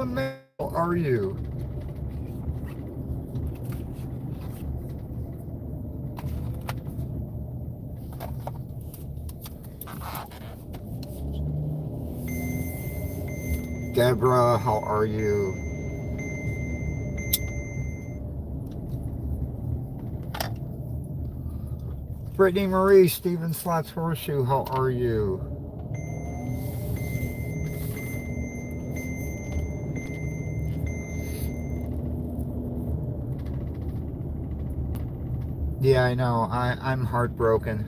LMA, how are you? Deborah, how are you? Brittany Marie, Steven Slots Horseshoe, how are you? Yeah, I know. I'm heartbroken.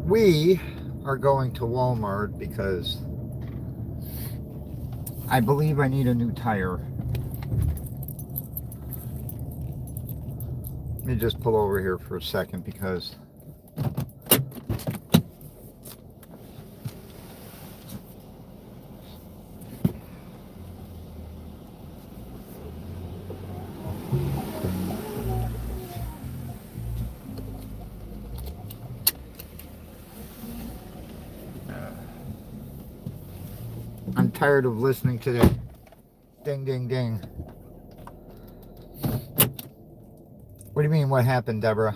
We are going to Walmart because I believe I need a new tire. Let me just pull over here for a second because I'm tired of listening to that ding, ding, ding. What do you mean, what happened, Deborah?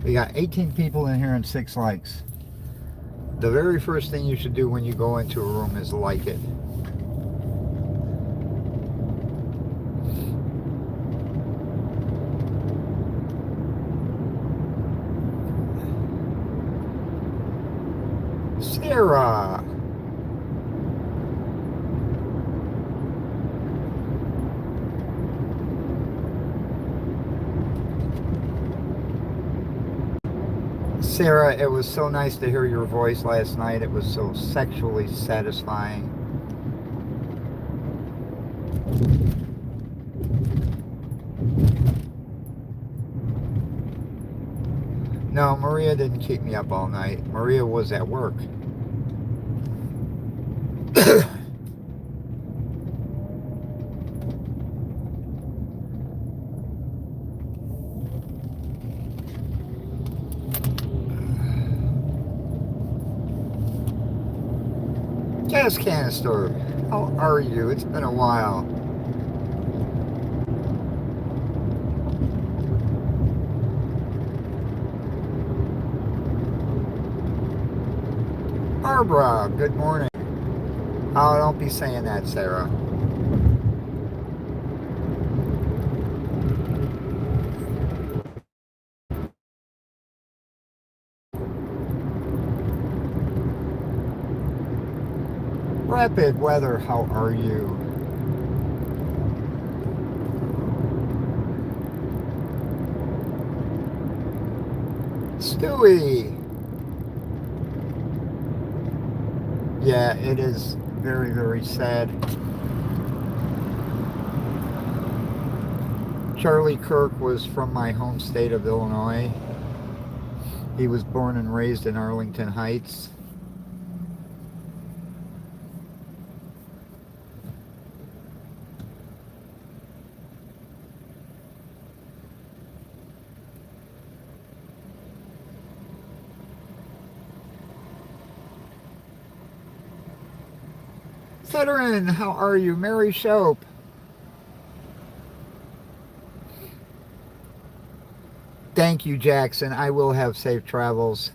We got 18 people in here and 6 likes. The very first thing you should do when you go into a room is like it. Sarah! Sarah, it was so nice to hear your voice last night. It was so sexually satisfying. No, Maria didn't keep me up all night. Maria was at work. Gas canister, how are you? It's been a while. Barbara, good morning. Oh, don't be saying that, Sarah. Rapid weather, how are you? Stewie! Yeah, it is very, very sad. Charlie Kirk was from my home state of Illinois. He was born and raised in Arlington Heights. Veteran, how are you? Mary Shope. Thank you, Jackson. I will have safe travels.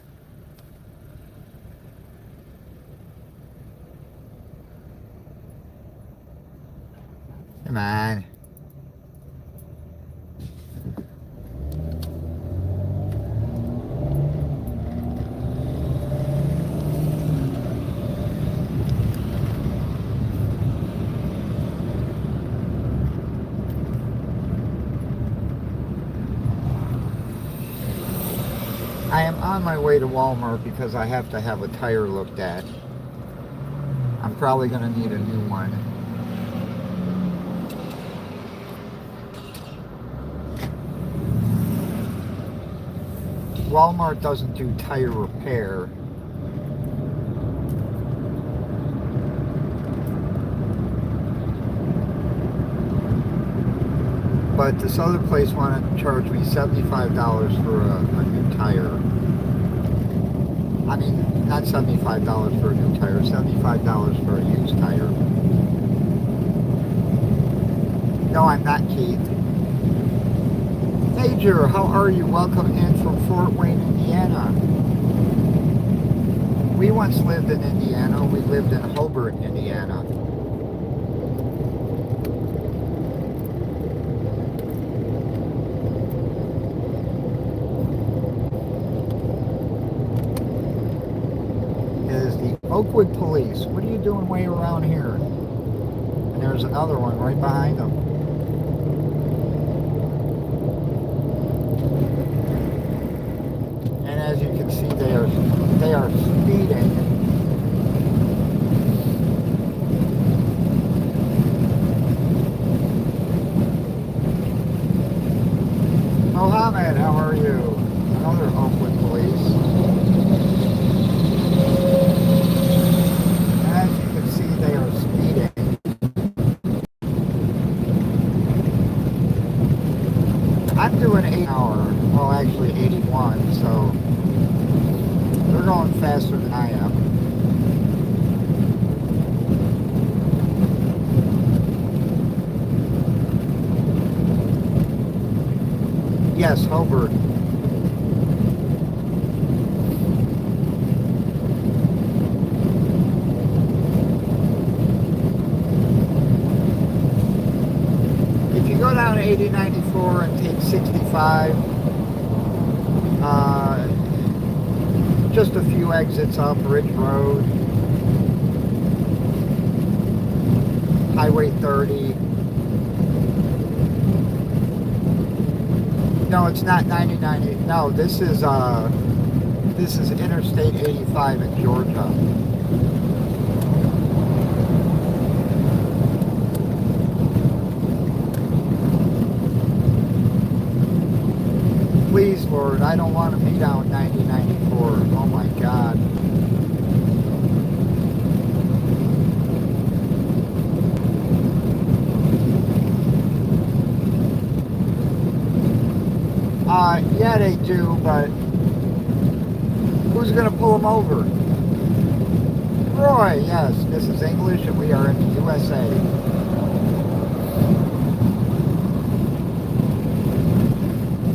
Come on. I am on my way to Walmart because I have to have a tire looked at. I'm probably going to need a new one. Walmart doesn't do tire repair. But this other place wanted to charge me $75 for a new tire. I mean, not $75 for a new tire, $75 for a used tire. No, I'm not Keith. Major, how are you? Welcome in from Fort Wayne, Indiana. We once lived in Indiana. We lived in Hobart, Indiana. Is the Oakwood Police. What are you doing way around here? And there's another one right behind them. And as you can see, they are speeding. Mohammed, how are you? Another Oakwood Police. As you can see, they are speeding. I'm doing 8 hour, well actually 81, so they're going faster than I am. Yes, Hobart. If you go down 8094 and take 65, just a few exits up Ridge Road, Highway 30. No, it's not 9090. No, this is Interstate 85 in Georgia. Please, Lord, I don't want to be down 9094. Oh my God. Yeah, they do, but who's going to pull them over? Roy, yes, this is English and we are in the USA.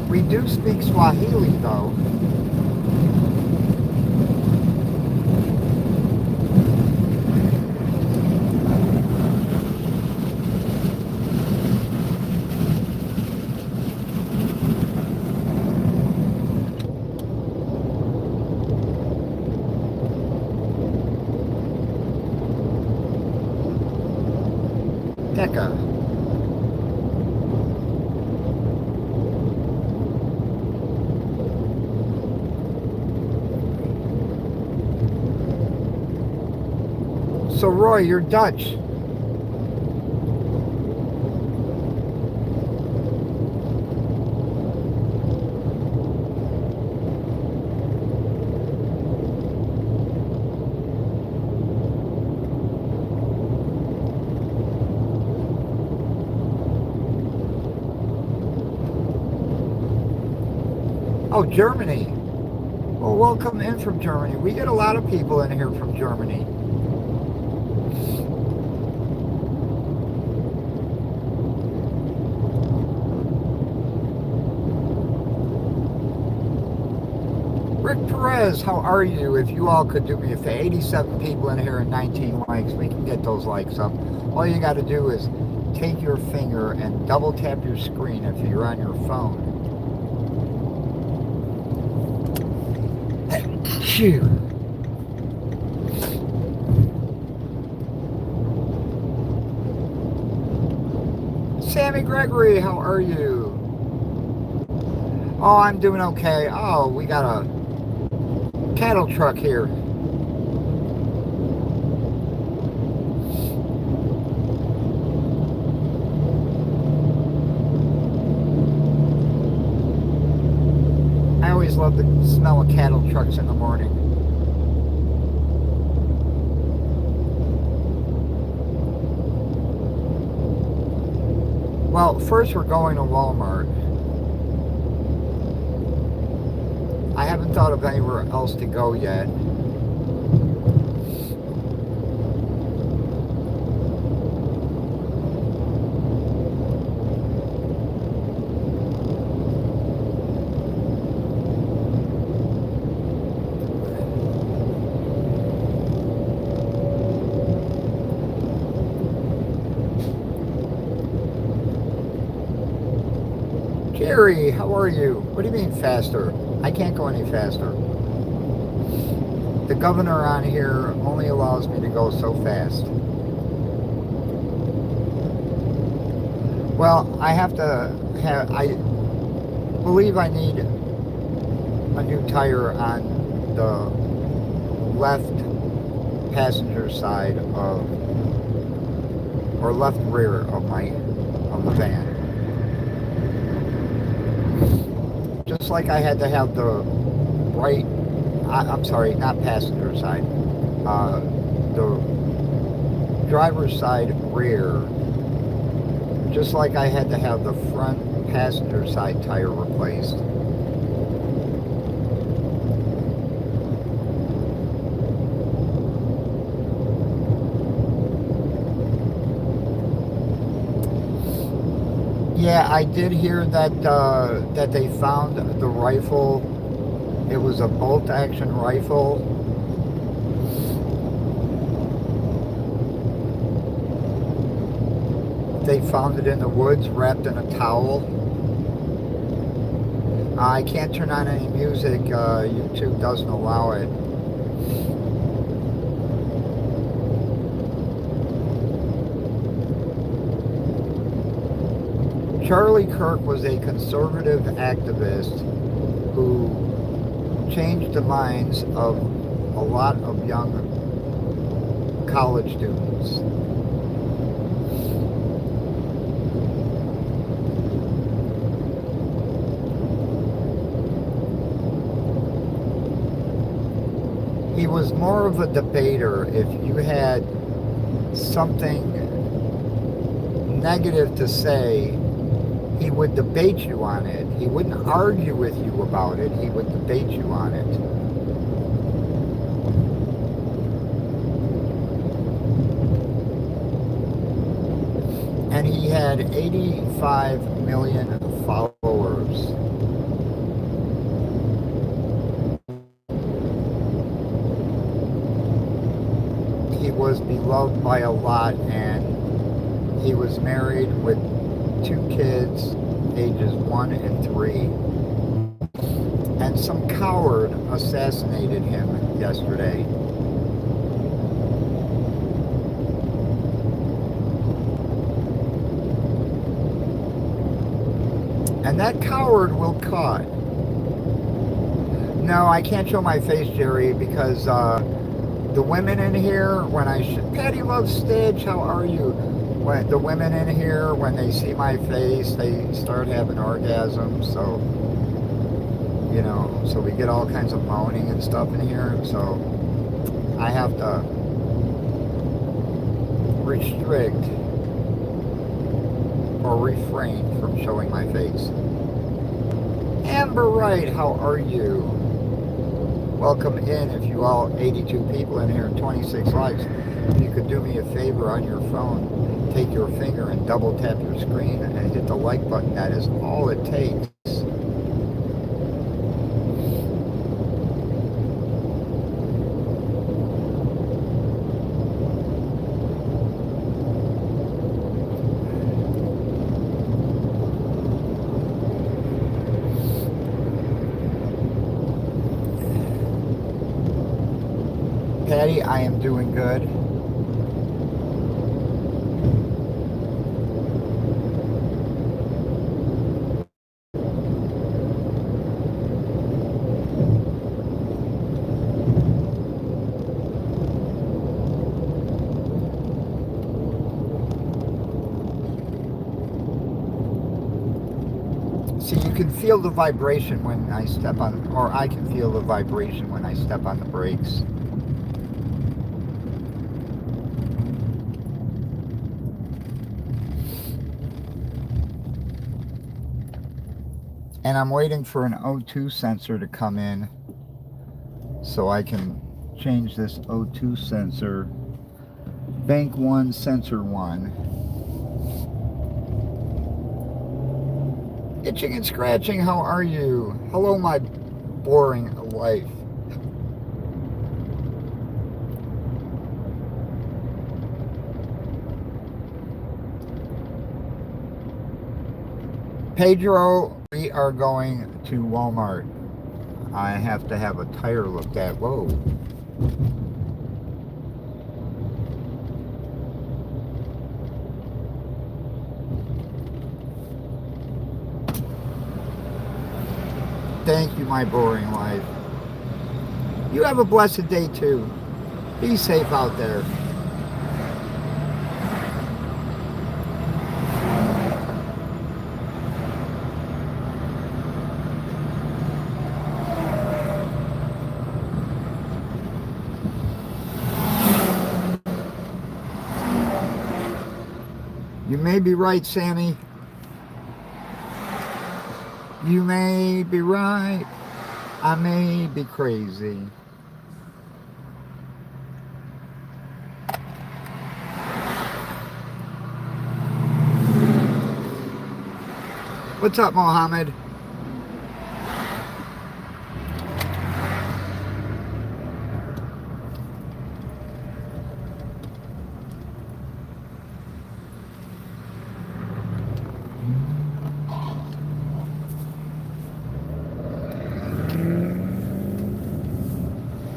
We do speak Swahili, though. Deca. So Roy, you're Dutch. Oh, Germany. Well, welcome in from Germany. We get a lot of people in here from Germany. Rick Perez, how are you? If you all could do me a favor, 87 people in here and 19 likes, we can get those likes up. All you got to do is take your finger and double tap your screen if you're on your phone. Phew. Sammy Gregory, how are you? Oh, I'm doing okay. Oh, we got a cattle truck here. always love the smell of cattle trucks in the morning. Well, first we're going to Walmart. I haven't thought of anywhere else to go yet. Jerry, how are you? What do you mean faster? I can't go any faster. The governor on here only allows me to go so fast. Well, I believe I need a new tire on the left passenger side or left rear of the van. Just like I had to have the right, I'm sorry, not passenger side, the driver's side rear, just like I had to have the front passenger side tire replaced. Yeah, I did hear that they found the rifle. It was a bolt-action rifle. They found it in the woods, wrapped in a towel. I can't turn on any music. YouTube doesn't allow it. Charlie Kirk was a conservative activist who changed the minds of a lot of young college students. He was more of a debater. If you had something negative to say, he would debate you on it. He wouldn't argue with you about it. He would debate you on it. And he had 85 million followers. He was beloved by a lot, and he was married with 2 kids, ages 1 and 3, and some coward assassinated him yesterday. And that coward will cut. No, I can't show my face, Jerry, because the women in here, when Patty loves Stitch, how are you? When the women in here, when they see my face, they start having orgasms. So, you know, so we get all kinds of moaning and stuff in here. So I have to restrict or refrain from showing my face. Amber Wright, how are you? Welcome in. If you all 82 people in here and 26 likes, if you could do me a favor on your phone, take your finger and double tap your screen and hit the like button. That is all it takes. Patty, I am doing good. See, you can feel the vibration when I step on, or I can feel the vibration when I step on the brakes. And I'm waiting for an O2 sensor to come in so I can change this O2 sensor. Bank 1, sensor 1. Itching and scratching, how are you? Hello, my boring life. Pedro, we are going to Walmart. I have to have a tire looked at. Whoa. Thank you, my boring life. You have a blessed day too. Be safe out there. You may be right, Sammy. You may be right. I may be crazy. What's up, Mohammed?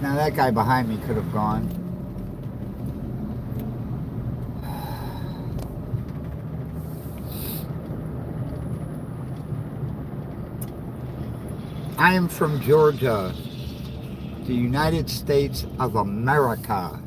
Now that guy behind me could have gone. I am from Georgia, the United States of America.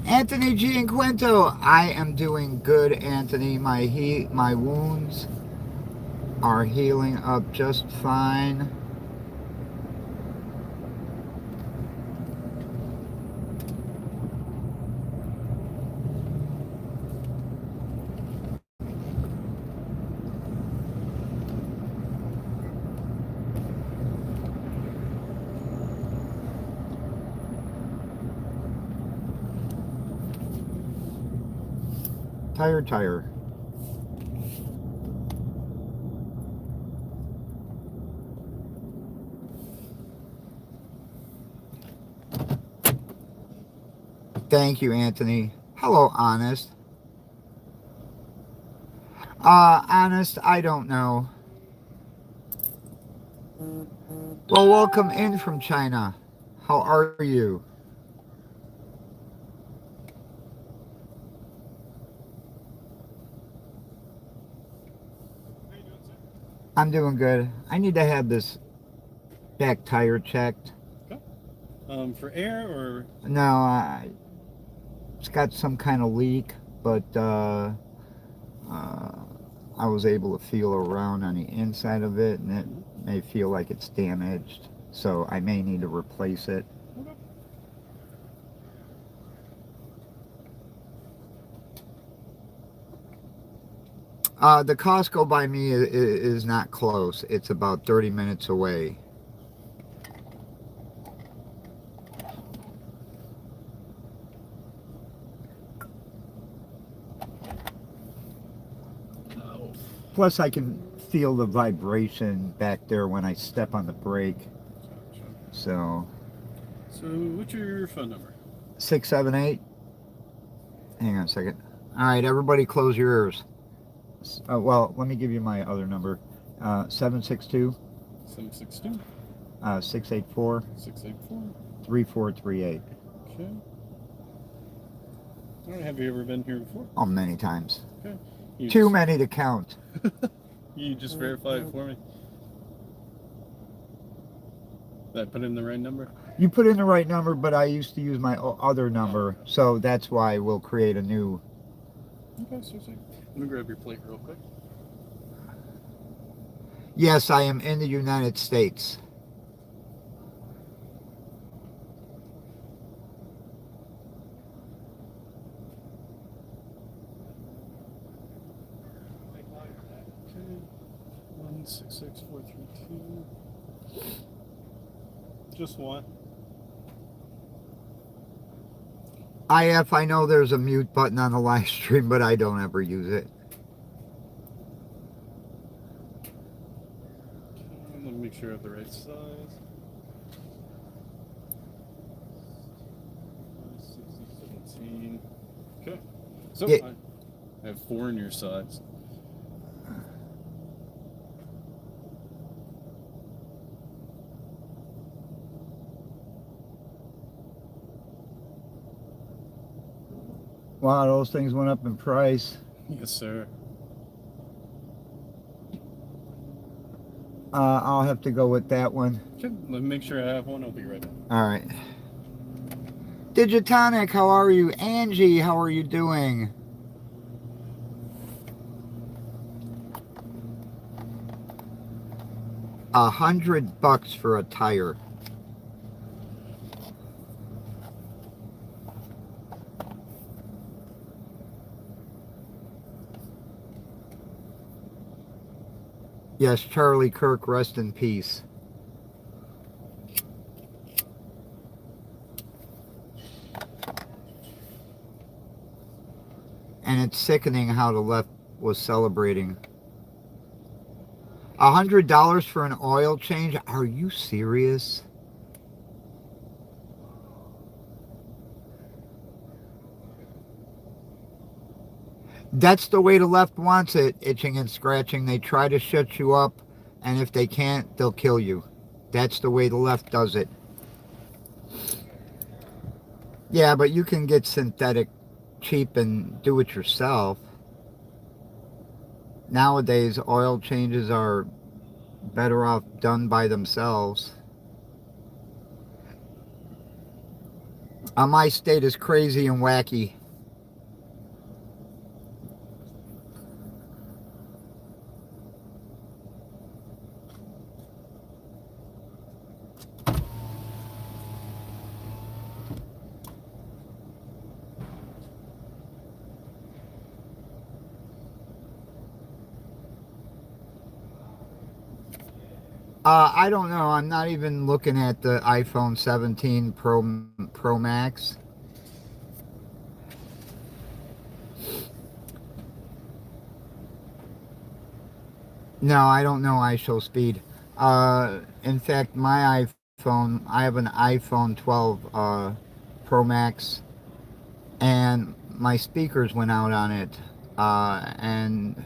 Anthony Gianquinto, I am doing good, Anthony. My wounds are healing up just fine. Tire. Thank you, Anthony. Hello, Honest. Honest, I don't know. Well, welcome in from China. How are you? I'm doing good. I need to have this back tire checked. Okay. For air or? No, it's got some kind of leak, but I was able to feel around on the inside of it, and it may feel like it's damaged, so I may need to replace it. Okay. The Costco by me is not close. It's about 30 minutes away. Oh. Plus, I can feel the vibration back there when I step on the brake. Gotcha. So, What's your phone number? 678. Hang on a second. All right, everybody, close your ears. Well, let me give you my other number. 762 762 684 684. 3438. Okay. All right. Have you ever been here before? Oh, many times. Okay. Too many to count. You just verify it for me. Did I put in the right number? You put in the right number, but I used to use my other number, so that's why we'll create a new. Okay, so let me grab your plate real quick. Yes, I am in the United States. Okay. 166432. Just one. IF, I know there's a mute button on the live stream, but I don't ever use it. Okay, let me make sure I have the right size. 17. Okay. So Yeah. I have 4 in your size. Wow, those things went up in price. Yes, sir. I'll have to go with that one. Okay, let me make sure I have one. I'll be right back. All right. Digitonic, how are you? Angie, how are you doing? $100 for a tire. Yes, Charlie Kirk, rest in peace. And it's sickening how the left was celebrating. $100 for an oil change? Are you serious? That's the way the left wants it, itching and scratching. They try to shut you up, and if they can't, they'll kill you. That's the way the left does it. Yeah, but you can get synthetic cheap and do it yourself. Nowadays, oil changes are better off done by themselves. My state is crazy and wacky. I don't know. I'm not even looking at the iPhone 17 Pro Max. No, I don't know iShow speed. In fact, my iPhone, I have an iPhone 12 Pro Max, and my speakers went out on it, and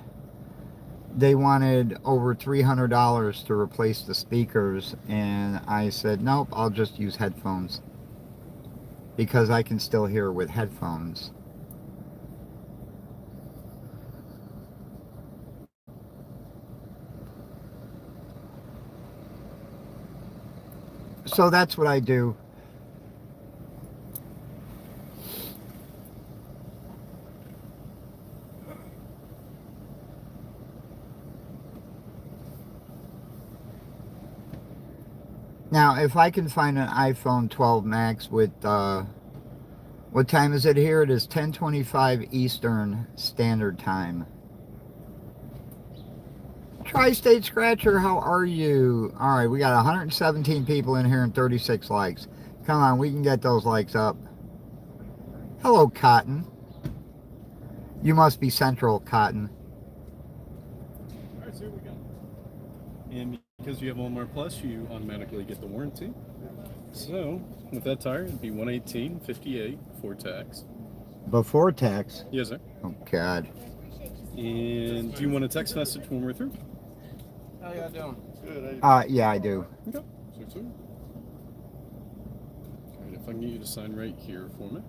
they wanted over $300 to replace the speakers, and I said, nope, I'll just use headphones, because I can still hear with headphones. So that's what I do. Now, if I can find an iPhone 12 Max with, what time is it here? It is 10:25 Eastern Standard Time. Tri-State Scratcher, how are you? All right, we got 117 people in here and 36 likes. Come on, we can get those likes up. Hello, Cotton. You must be Central, Cotton. All right, so here we go. And because you have Walmart Plus, you automatically get the warranty. So with that tire, it'd be $118.58 before tax. Before tax? Yes, sir. Oh, God. And do you want a text message when we're through? How y'all doing? Good. Yeah, I do. Okay. So. All right, if I can get you to sign right here for me.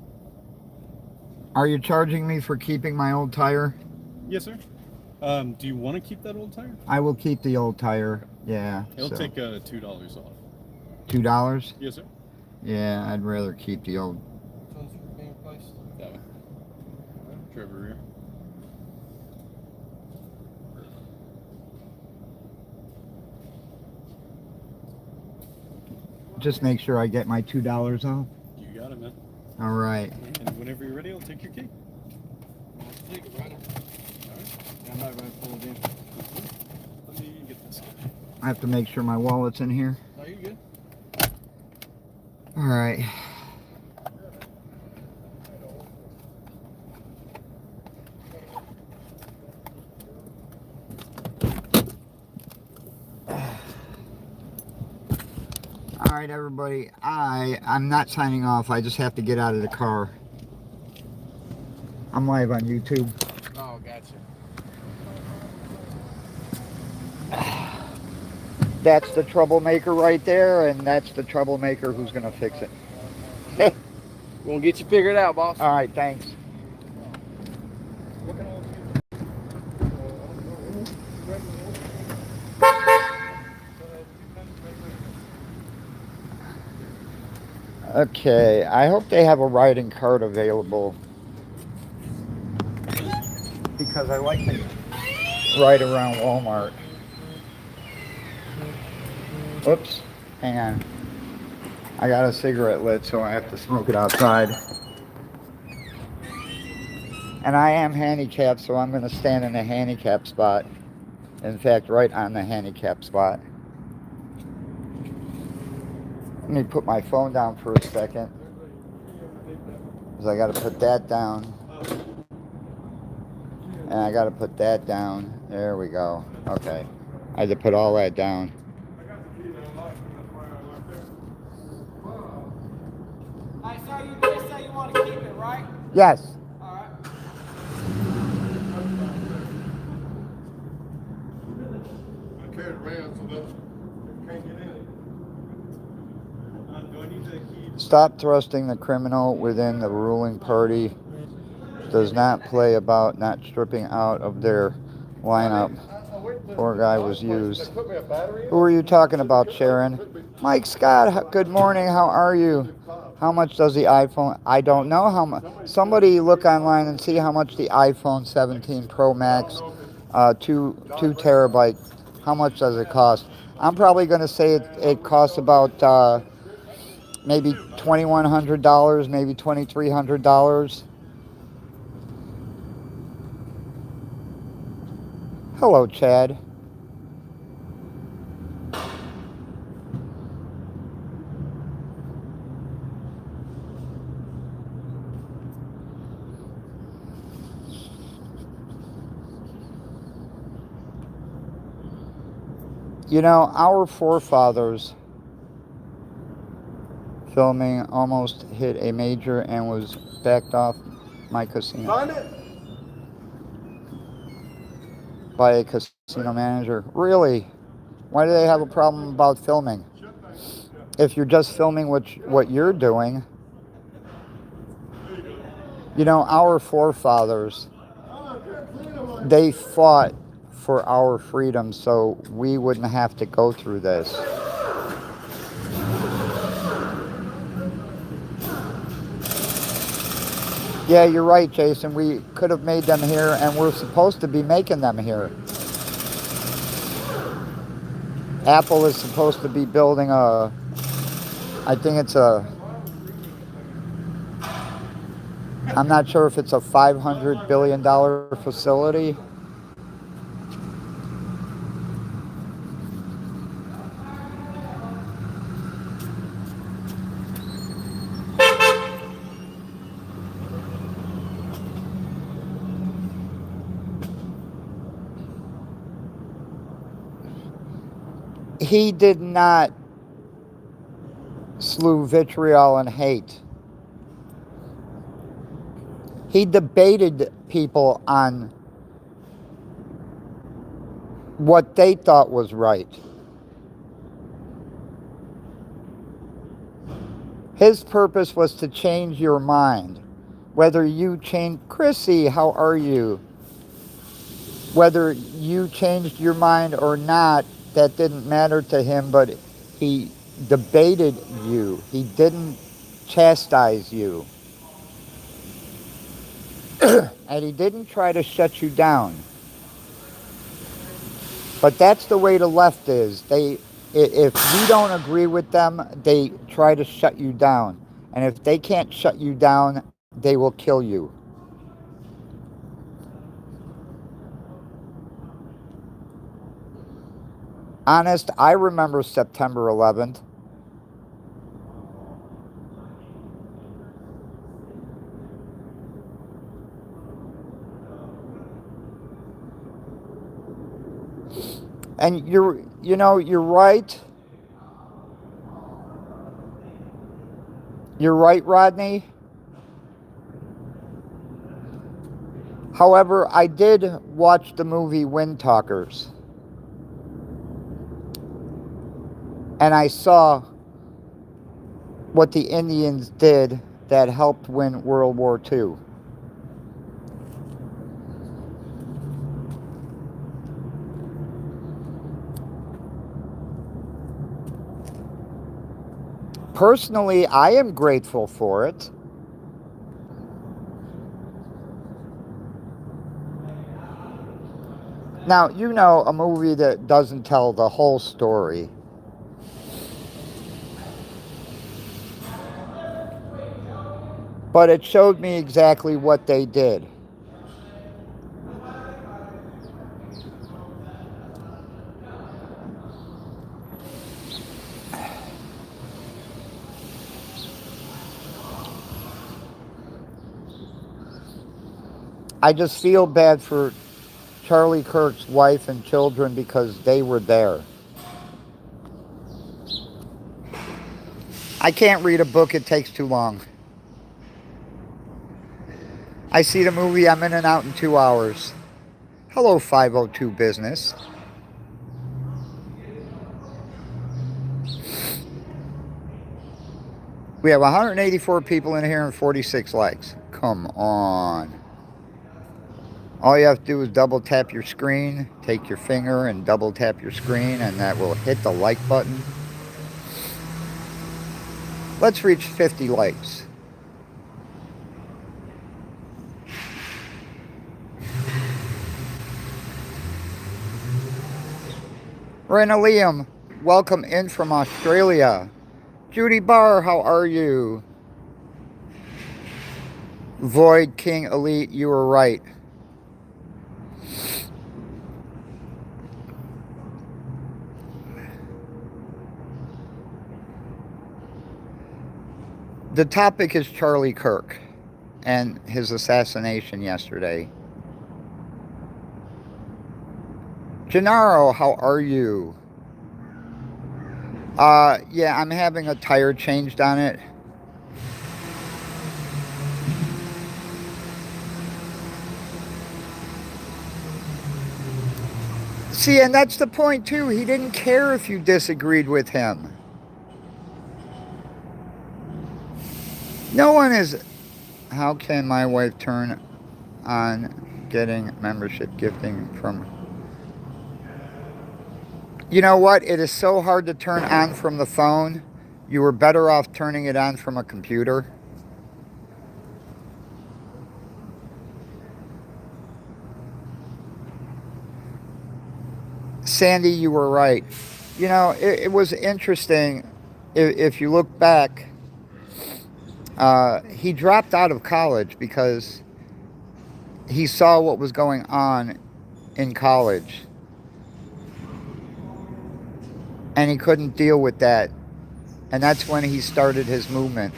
Are you charging me for keeping my old tire? Yes, sir. Do you want to keep that old tire? I will keep the old tire. Yeah. It'll take $2 off. $2? Yes, sir. Yeah, I'd rather keep the old. Phones are being replaced. That one. Trevor rear. Just make sure I get my $2 off. You got it, man. All right. And whenever you're ready, I'll take your key. Take it, runner. Yeah, I'm not going to pull it in. Let me get this. I have to make sure my wallet's in here. No, you're good. All right. All right, everybody. I'm not signing off. I just have to get out of the car. I'm live on YouTube. Oh, gotcha. That's the troublemaker right there, and that's the troublemaker who's gonna fix it. We're going to get you figured out, boss. All right, thanks. Okay, I hope they have a riding cart available, because I like to ride around Walmart. Oops, hang on. I got a cigarette lit, so I have to smoke it outside. And I am handicapped, so I'm going to stand in a handicap spot. In fact, right on the handicap spot. Let me put my phone down for a second, because I got to put that down. And I got to put that down. There we go. Okay. I had to put all that down. Hey, sir, you did say you want to keep it, right? Yes. All right. I carried it around so that you can't get in it. Do I need the key? Stop thrusting the criminal within the ruling party. Does not play about not stripping out of their lineup. Poor guy was used. Who are you talking about, Sharon? Mike Scott, good morning. How are you? How much does the iPhone? I don't know how much. Somebody look online and see how much the iPhone 17 Pro Max, 2 terabyte, how much does it cost? I'm probably going to say it costs about maybe $2,100, maybe $2,300. Hello, Chad. You know, our forefathers filming almost hit a major and was backed off my casino Find it? by a casino manager. Really? Why do they have a problem about filming? If you're just filming what you're doing. You know, our forefathers, they fought for our freedom so we wouldn't have to go through this. Yeah, you're right, Jason. We could have made them here, and we're supposed to be making them here. Apple is supposed to be building I think it's I'm not sure if it's a $500 billion facility. He did not slew vitriol and hate. He debated people on what they thought was right. His purpose was to change your mind. Whether you change, Chrissy, how are you? Whether you changed your mind or not, that didn't matter to him, but he debated you. He didn't chastise you. And he didn't try to shut you down. But that's the way the left is. If you don't agree with them, they try to shut you down. And if they can't shut you down, they will kill you. Honest, I remember September 11th. And you're right. You're right, Rodney. However, I did watch the movie Wind Talkers. And I saw what the Indians did that helped win World War II. Personally, I am grateful for it. Now, you know, a movie that doesn't tell the whole story. But it showed me exactly what they did. I just feel bad for Charlie Kirk's wife and children because they were there. I can't read a book, it takes too long. I see the movie, I'm in and out in 2 hours. Hello, 502 Business. We have 184 people in here and 46 likes. Come on. All you have to do is double tap your screen, take your finger and double tap your screen, and that will hit the like button. Let's reach 50 likes. Rena Liam, welcome in from Australia. Judy Barr, how are you? Void King Elite, you were right. The topic is Charlie Kirk and his assassination yesterday. Gennaro, how are you? Yeah, I'm having a tire changed on it. See, and that's the point too. He didn't care if you disagreed with him. No one is... How can my wife turn on getting membership gifting from... You know what? It is so hard to turn on from the phone. You were better off turning it on from a computer. Sandy, you were right. You know, it was interesting. If you look back, he dropped out of college because he saw what was going on in college. And he couldn't deal with that. And that's when he started his movement.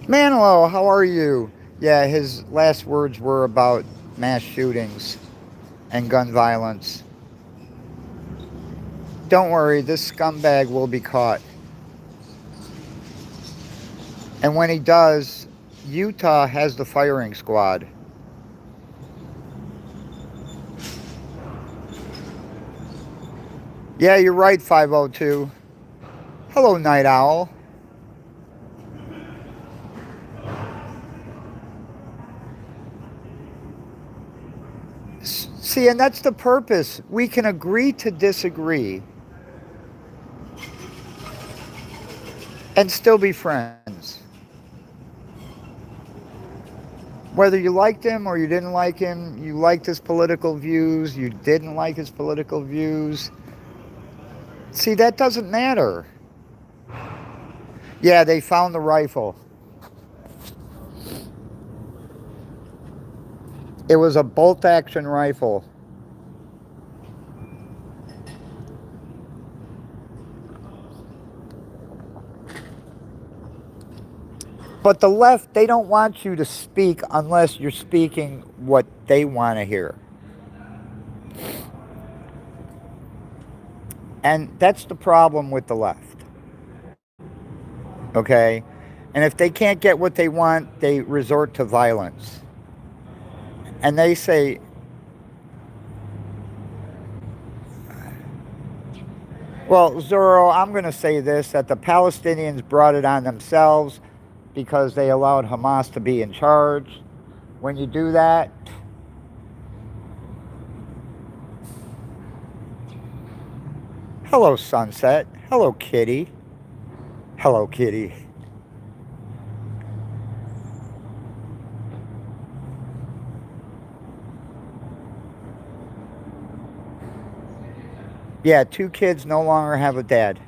Manilow, how are you? Yeah, his last words were about mass shootings and gun violence. Don't worry, this scumbag will be caught. And when he does, Utah has the firing squad. Yeah, you're right, 502. Hello, Night Owl. See, and that's the purpose. We can agree to disagree and still be friends. Whether you liked him or you didn't like him, you liked his political views, you didn't like his political views. See, that doesn't matter. Yeah, they found the rifle. It was a bolt-action rifle. But the left, they don't want you to speak unless you're speaking what they want to hear. And that's the problem with the left. Okay? And if they can't get what they want, they resort to violence. And they say, well, Zorro, I'm going to say this, that the Palestinians brought it on themselves because they allowed Hamas to be in charge. When you do that, hello, sunset. Hello, kitty. Hello, kitty. Yeah, 2 kids no longer have a dad.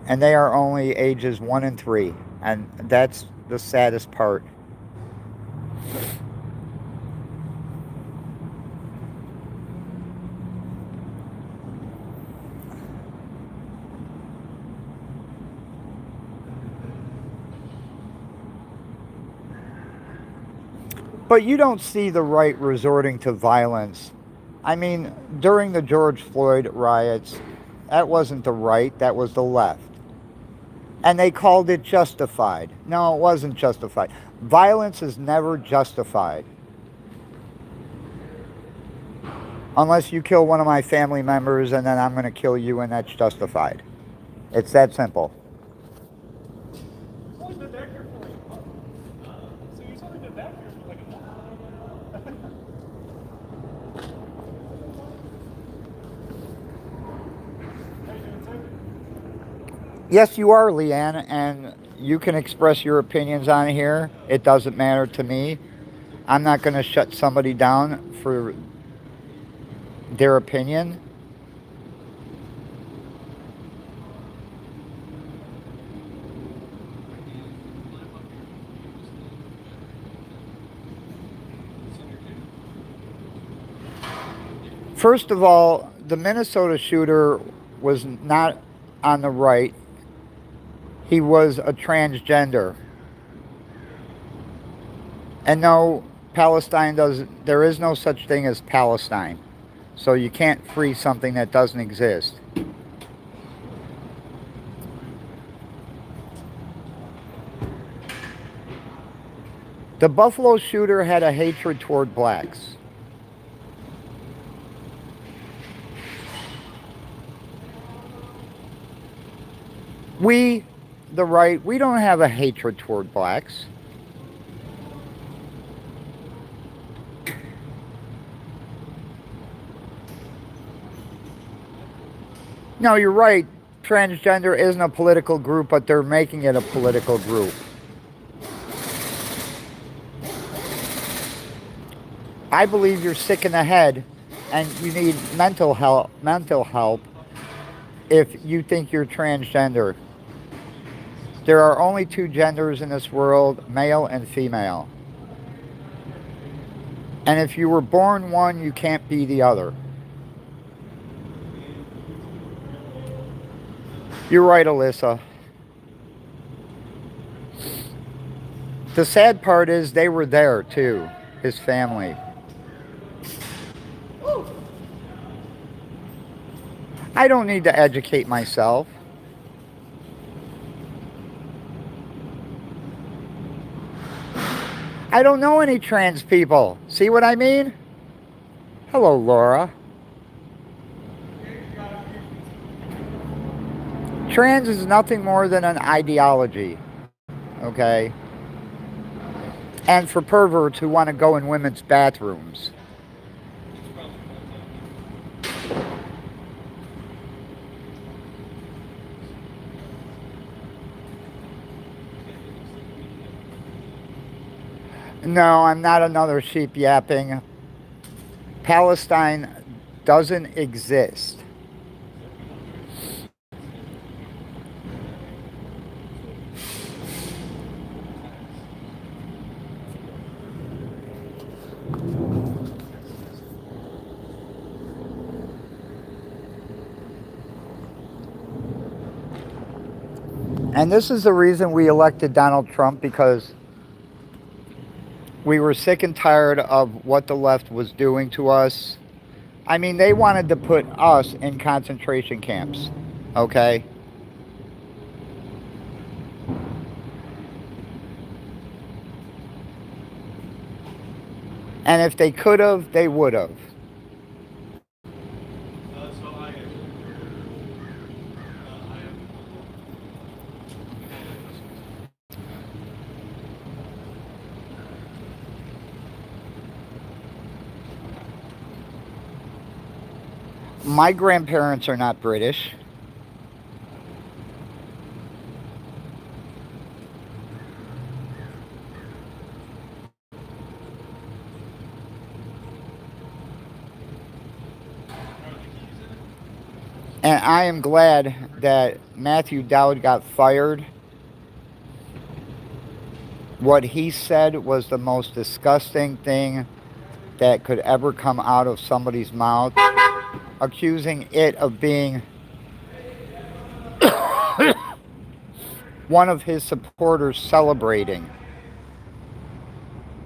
And they are only ages 1 and 3. And that's the saddest part. But you don't see the right resorting to violence. I mean, during the George Floyd riots, that wasn't the right, that was the left. And they called it justified. No, it wasn't justified. Violence is never justified. Unless you kill one of my family members and then I'm going to kill you and that's justified. It's that simple. Yes, you are, Leanne, and you can express your opinions on here. It doesn't matter to me. I'm not going to shut somebody down for their opinion. First of all, the Minnesota shooter was not on the right. He was a transgender. And no, there is no such thing as Palestine. So you can't free something that doesn't exist. The Buffalo shooter had a hatred toward blacks. We, the right, we don't have a hatred toward blacks. No, you're right. Transgender isn't a political group, but they're making it a political group. I believe you're sick in the head and you need mental help if you think you're transgender. There are only 2 genders in this world, male and female. And if you were born one, you can't be the other. You're right, Alyssa. The sad part is they were there too, his family. I don't need to educate myself. I don't know any trans people. See what I mean? Hello, Laura. Trans is nothing more than an ideology, okay? And for perverts who want to go in women's bathrooms. No, I'm not another sheep yapping. Palestine doesn't exist. And this is the reason we elected Donald Trump, because we were sick and tired of what the left was doing to us. I mean, they wanted to put us in concentration camps, okay? And if they could have, they would have. So I am. My grandparents are not British. And I am glad that Matthew Dowd got fired. What he said was the most disgusting thing that could ever come out of somebody's mouth, accusing it of being one of his supporters celebrating.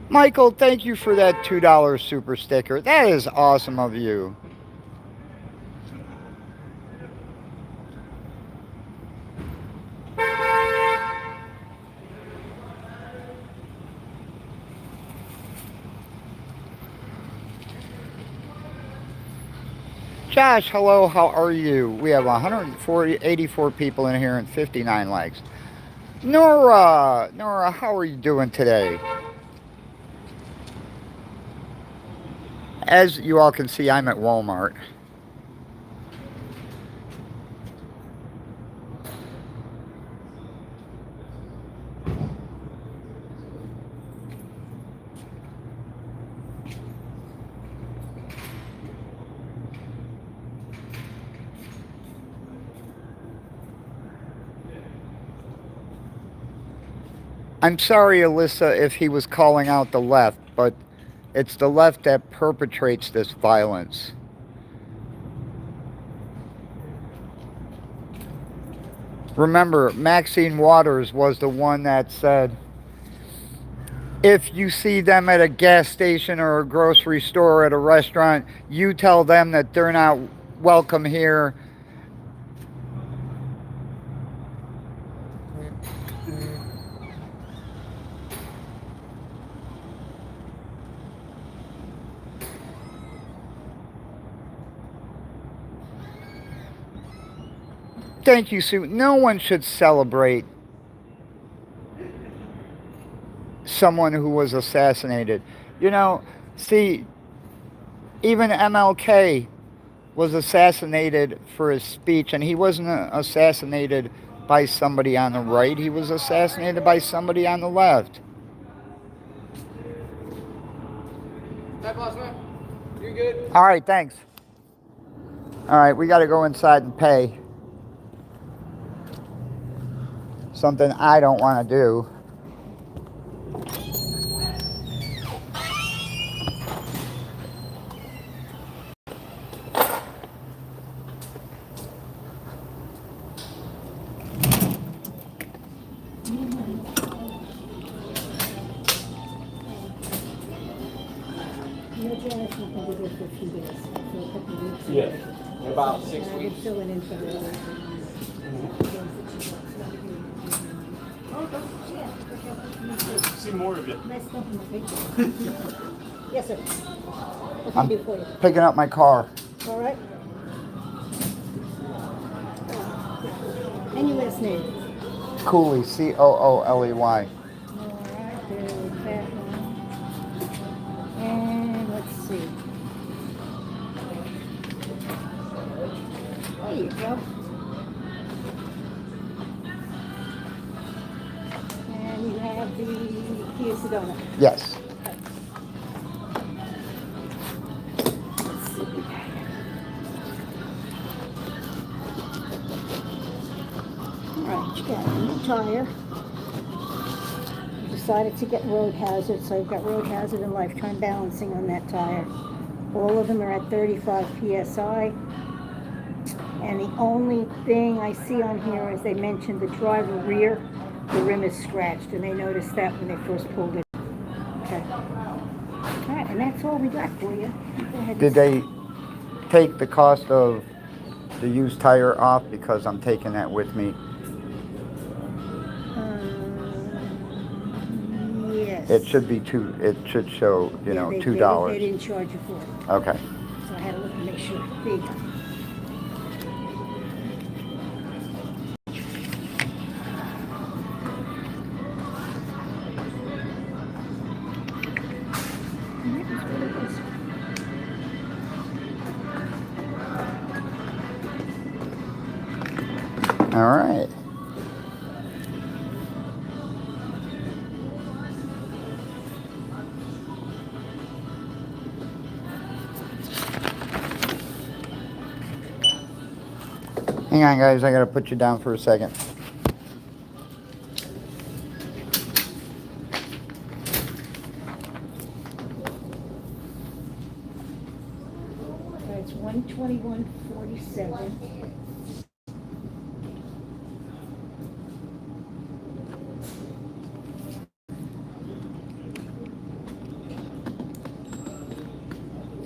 Michael, thank you for that $2 super sticker. That is awesome of you. Josh, hello, how are you? We have 84 people in here and 59 likes. Nora, how are you doing today? As you all can see, I'm at Walmart. I'm sorry, Alyssa, if he was calling out the left, but it's the left that perpetrates this violence. Remember, Maxine Waters was the one that said, if you see them at a gas station or a grocery store or at a restaurant, you tell them that they're not welcome here. Thank you, Sue. No one should celebrate someone who was assassinated. You know, see, even MLK was assassinated for his speech, and he wasn't assassinated by somebody on the right. He was assassinated by somebody on the left. Hey, boss man. You good? All right, thanks. All right, we got to go inside and pay. Something I don't want to do. Yeah. About 6 weeks. See more of you. Yes, sir. What can I I'm do for you? picking up my car. All right. And your last name? Cooley, Cooley. All right, there's that one. And let's see. There you go. And you have the Kia Sedona. Yes. Got a new tire. Decided to get road hazard, so I've got road hazard and lifetime balancing on that tire. All of them are at 35 psi. And the only thing I see on here is they mentioned the driver rear, the rim is scratched, and they noticed that when they first pulled it. Okay. All right, and that's all we got for you. Go ahead. Did they take the cost of the used tire off? Because I'm taking that with me. Yes. It should be two. It should show, you know, They $2. didn't charge you for it, Okay. so I had to look and make sure. There you go. And that is what it is. All right. Hang on, guys. I gotta put you down for a second. So it's 121.47.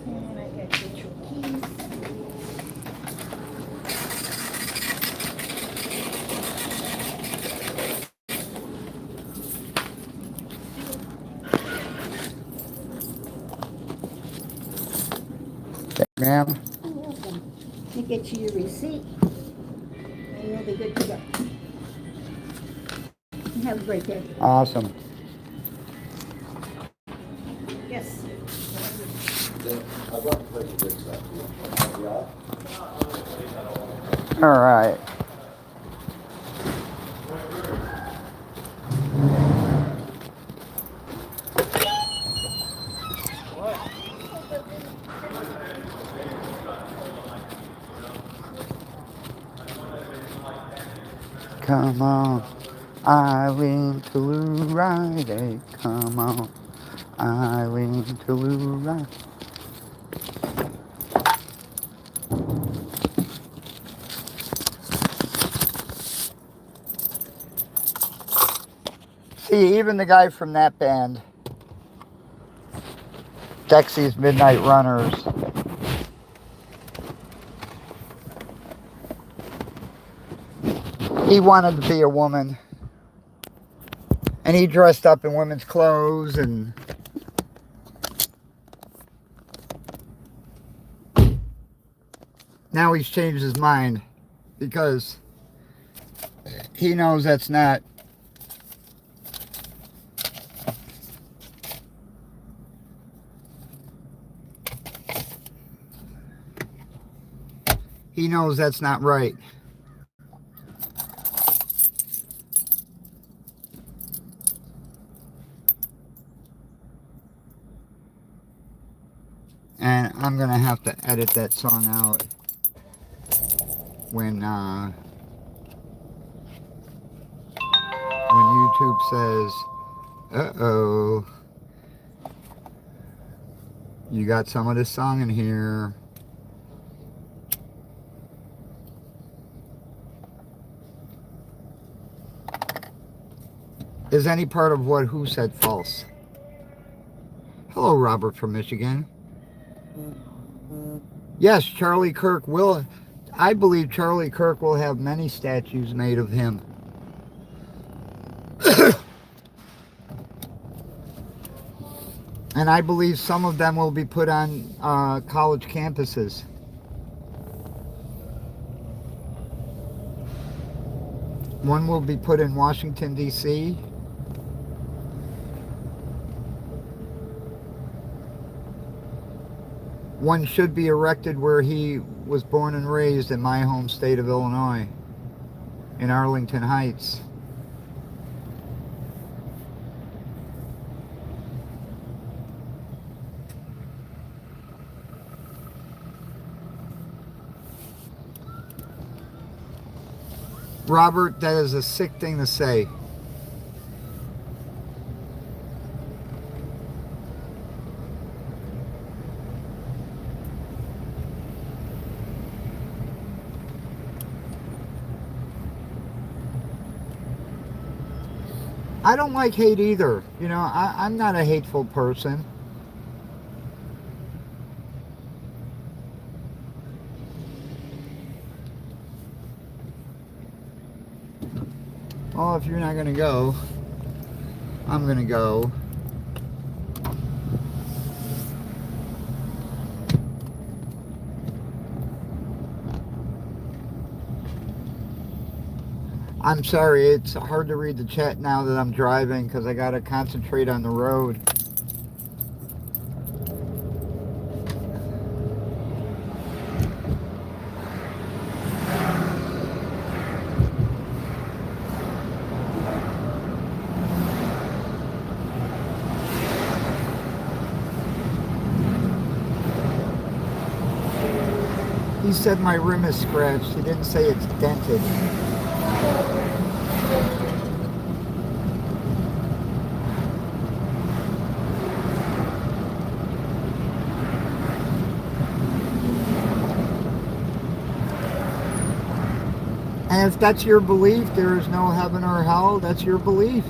And I got digital keys. Ma'am. You're welcome. You get you your receipt, and you'll be good to go. And have a great day. Awesome. Yes. All right. Come on, Eileen Telluride. Come on, Eileen Telluride. See, even the guy from that band, Dexy's Midnight Runners, he wanted to be a woman. And he dressed up in women's clothes and now he's changed his mind because he knows that's not right. And I'm gonna have to edit that song out when YouTube says, uh-oh, you got some of this song in here. Is any part of what Who said false? Hello, Robert from Michigan. Yes, Charlie Kirk will. I believe Charlie Kirk will have many statues made of him. And I believe some of them will be put on college campuses. One will be put in Washington, D.C. One should be erected where he was born and raised in my home state of Illinois, in Arlington Heights. Robert, that is a sick thing to say. I don't like hate either. You know, I'm not a hateful person. Well, if you're not going to go, I'm going to go. I'm sorry, it's hard to read the chat now that I'm driving because I got to concentrate on the road. He said my rim is scratched. He didn't say it's dented. And if that's your belief, there is no heaven or hell, that's your belief.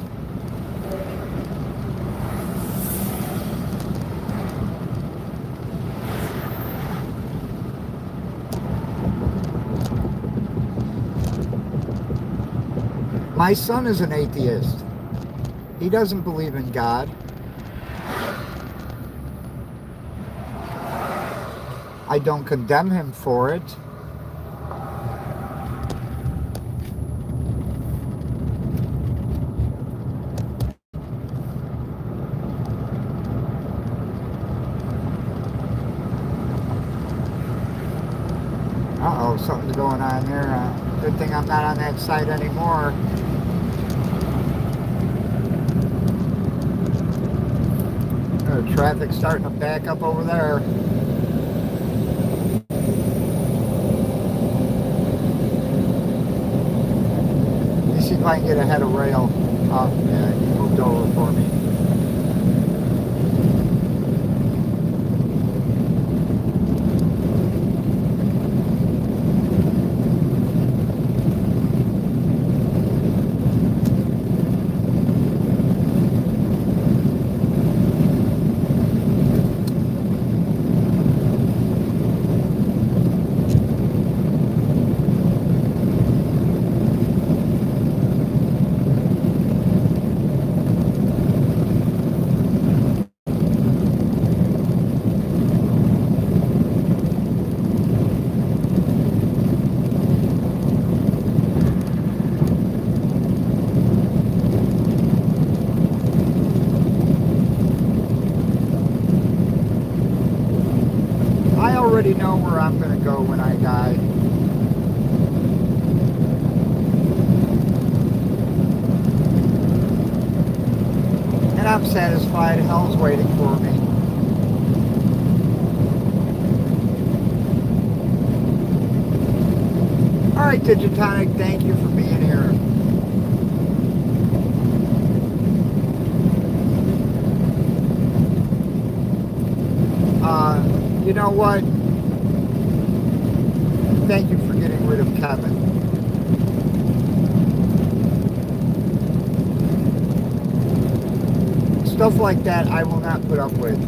My son is an atheist. He doesn't believe in God. I don't condemn him for it. Uh-oh, something's going on there. Good thing I'm not on that side anymore. Traffic starting to back up over there. Let me see if I can get ahead of rail. Oh, yeah, he moved over for me. I already know where I'm going to go when I die. And I'm satisfied. Hell's waiting for me. Alright, Digitonic, thank you for being here. You know what? Thank you for getting rid of Kevin. Stuff like that I will not put up with.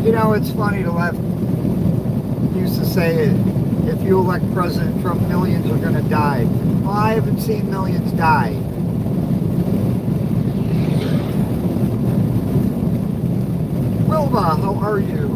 You know, it's funny, the left used to say, if you elect President Trump, millions are going to die. Well, I haven't seen millions die. Wilma, how are you?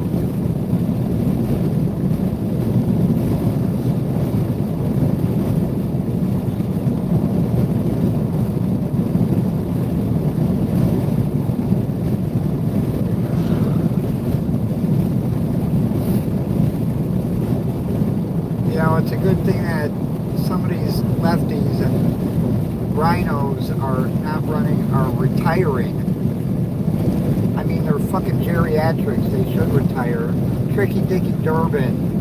it's a good thing that some of these lefties and rhinos are not are retiring. I mean, they're fucking geriatrics. They should retire. Tricky Dicky Durbin.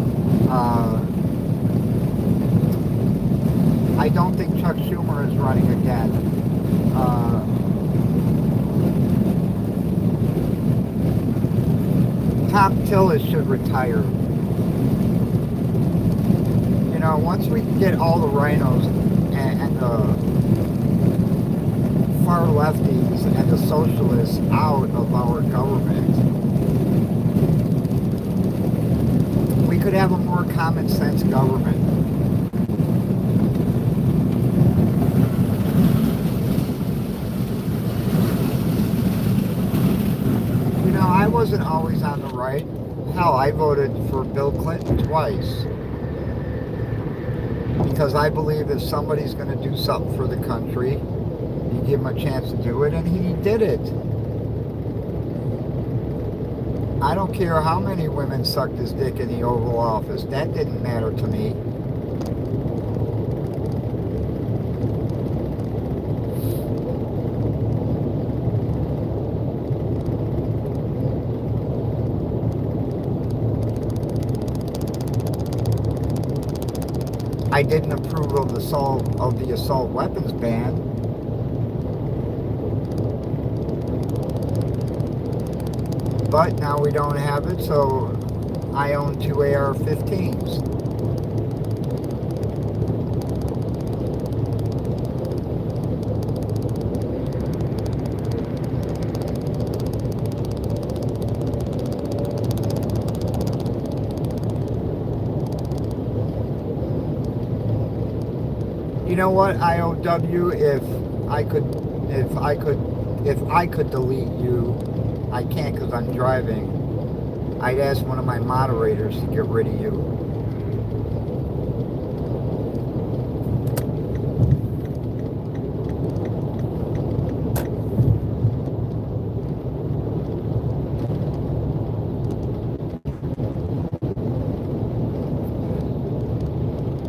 I don't think Chuck Schumer is running again. Tom Tillis should retire. You know, once we can get all the rhinos and the far lefties and the socialists out of our government, we could have a more common sense government. You know, I wasn't always on the right. Hell, I voted for Bill Clinton twice. Because I believe if somebody's going to do something for the country, you give him a chance to do it, and he did it. I don't care how many women sucked his dick in the Oval Office. That didn't matter to me. I didn't approve of the assault weapons ban. But now we don't have it, so I own 2 AR-15s. You know what, IOW, if I could delete you, I can't because I'm driving. I'd ask one of my moderators to get rid of you.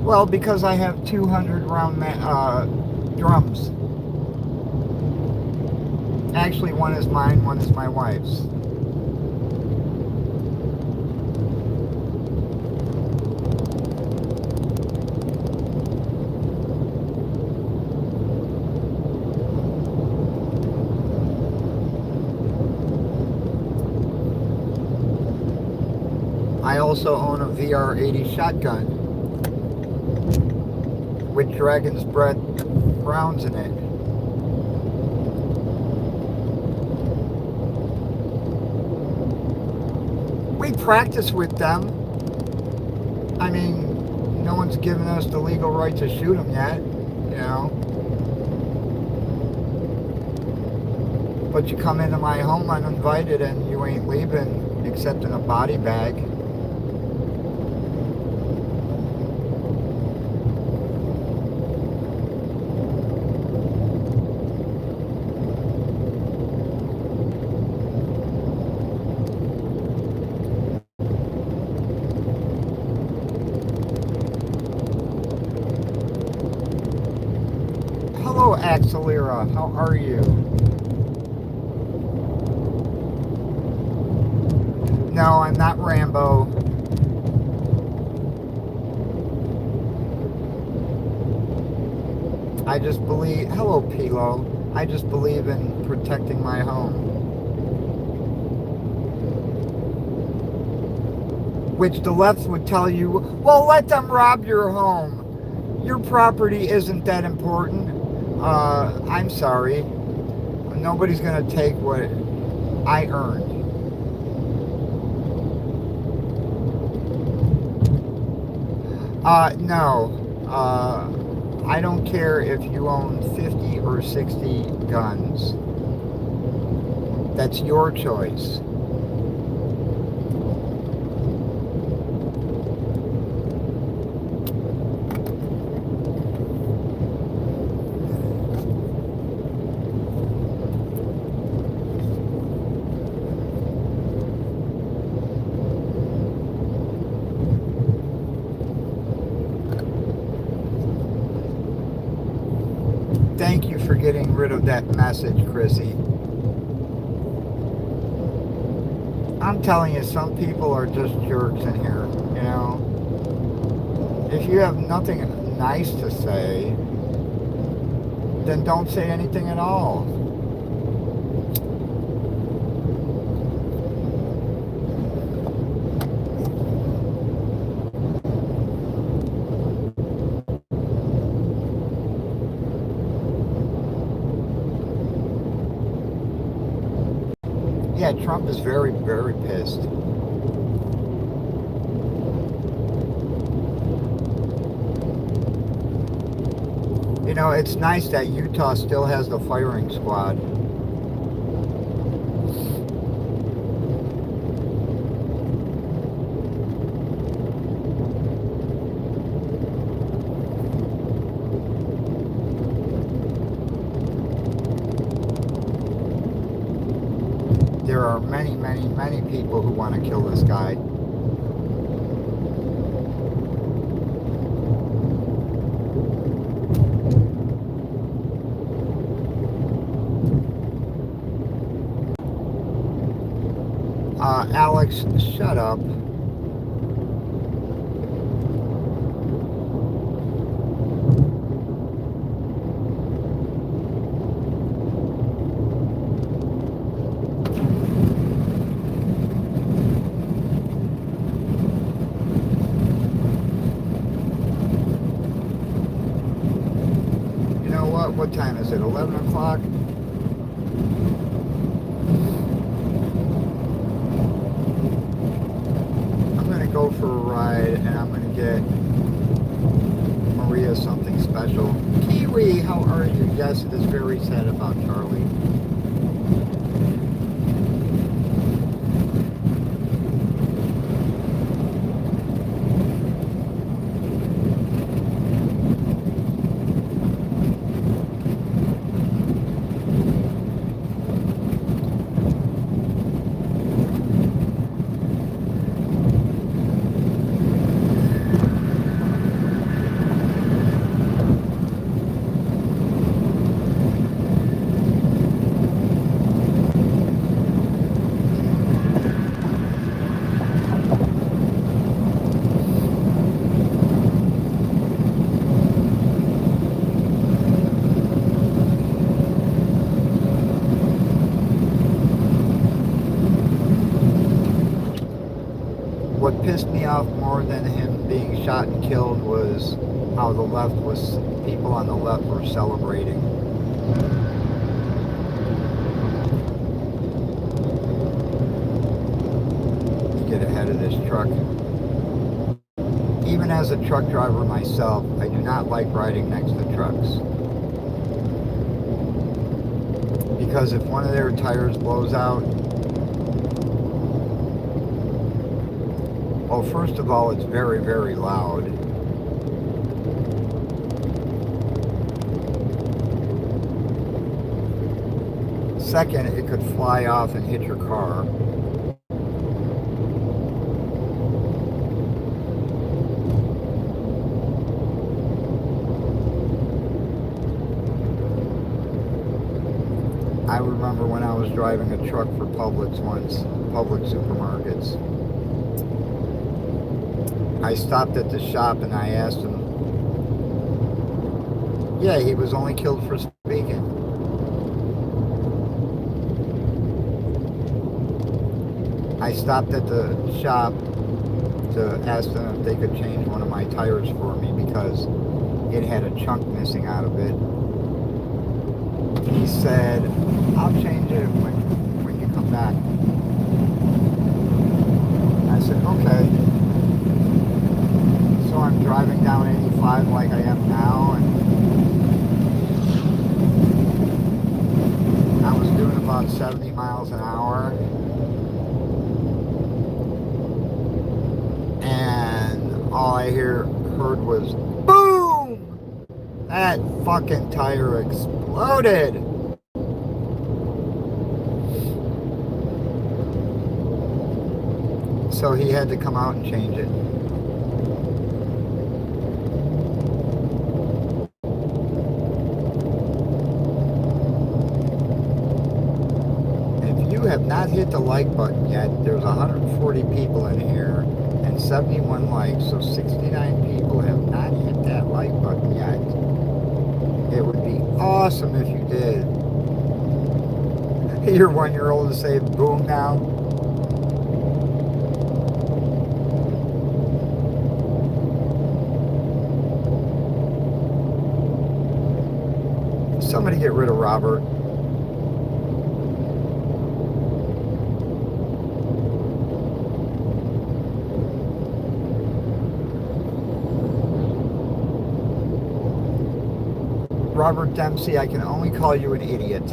Well, because I have 200 round drums. Actually, one is mine, one is my wife's. I also own a VR-80 shotgun with Dragon's Breath rounds in it. We practice with them. I mean, no one's given us the legal right to shoot them yet, you know. But you come into my home uninvited and you ain't leaving except in a body bag. Hello, Axelera. How are you? No, I'm not Rambo. I just believe... Hello, Pilo. I just believe in protecting my home. Which the left would tell you, well, let them rob your home. Your property isn't that important. I'm sorry. Nobody's going to take what I earned. No. I don't care if you own 50 or 60 guns. That's your choice. getting rid of that message, Chrissy. I'm telling you, some people are just jerks in here, you know. If you have nothing nice to say, then don't say anything at all. Yeah, Trump is very, very pissed. You know, it's nice that Utah still has the firing squad. There are many, many, many people who want to kill this guy. Alex, shut up. You know what? What time is it? 11 o'clock? Go for a ride, and I'm going to get Maria something special. Kiwi, how are you? Yes, it is very sad about Charlie. What pissed me off more than him being shot and killed was how people on the left were celebrating. To get ahead of this truck. Even as a truck driver myself, I do not like riding next to trucks. Because if one of their tires blows out, well, first of all, it's very, very loud. Second, it could fly off and hit your car. I remember when I was driving a truck for Publix once, Publix supermarkets. I stopped at the shop and I asked him, yeah, he was only killed for speaking. I stopped at the shop to ask them if they could change one of my tires for me because it had a chunk missing out of it. He said, I'll change it when you come back. I said, okay. So I'm driving down 85 like I am now, and I was doing about 70 miles an hour, and all I heard was boom! That fucking tire exploded! So he had to come out and change it. have not hit the like button yet, there's 140 people in here and 71 likes, so 69 people have not hit that like button yet. It would be awesome if you did. Your 1-year-old to say boom now. Somebody get rid of Robert. Robert Dempsey, I can only call you an idiot.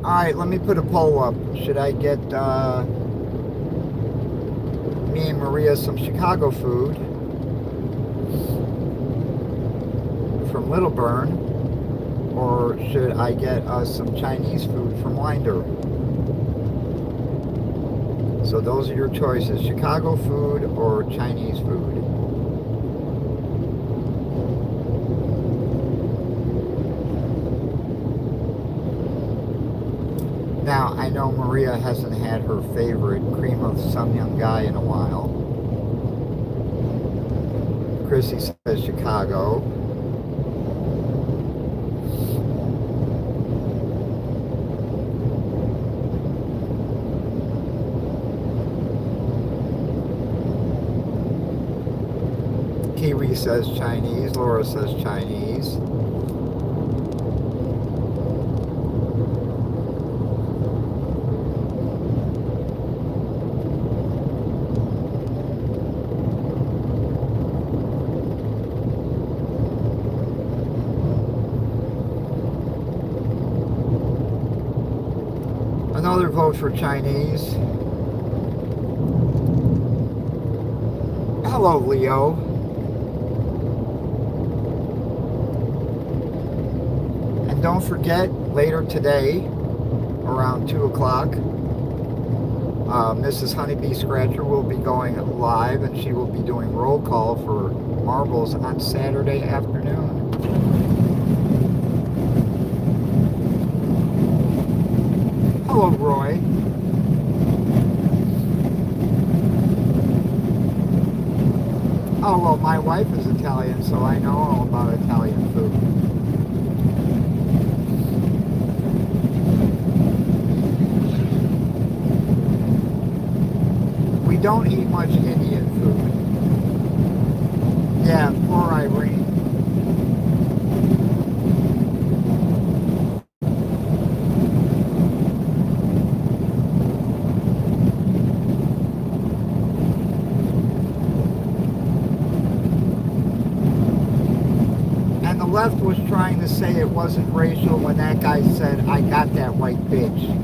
Alright, let me put a poll up. Should I get me and Maria some Chicago food from Little Burn? Or should I get us some Chinese food from Winder? So those are your choices. Chicago food or Chinese food. Now, I know Maria hasn't had her favorite cream of some young guy in a while. Chrissy says Chicago. Kiwi says Chinese. Laura says Chinese. Another vote for Chinese. Hello, Leo. And don't forget, later today, around 2 o'clock, Mrs. Honeybee Scratcher will be going live, and she will be doing roll call for marbles on Saturday afternoon. Hello, Roy. Oh, well, my wife is Italian, so I know all about Italian food. We don't eat much Indian food. Yeah, poor Irene. And the left was trying to say it wasn't racial when that guy said, I got that white bitch.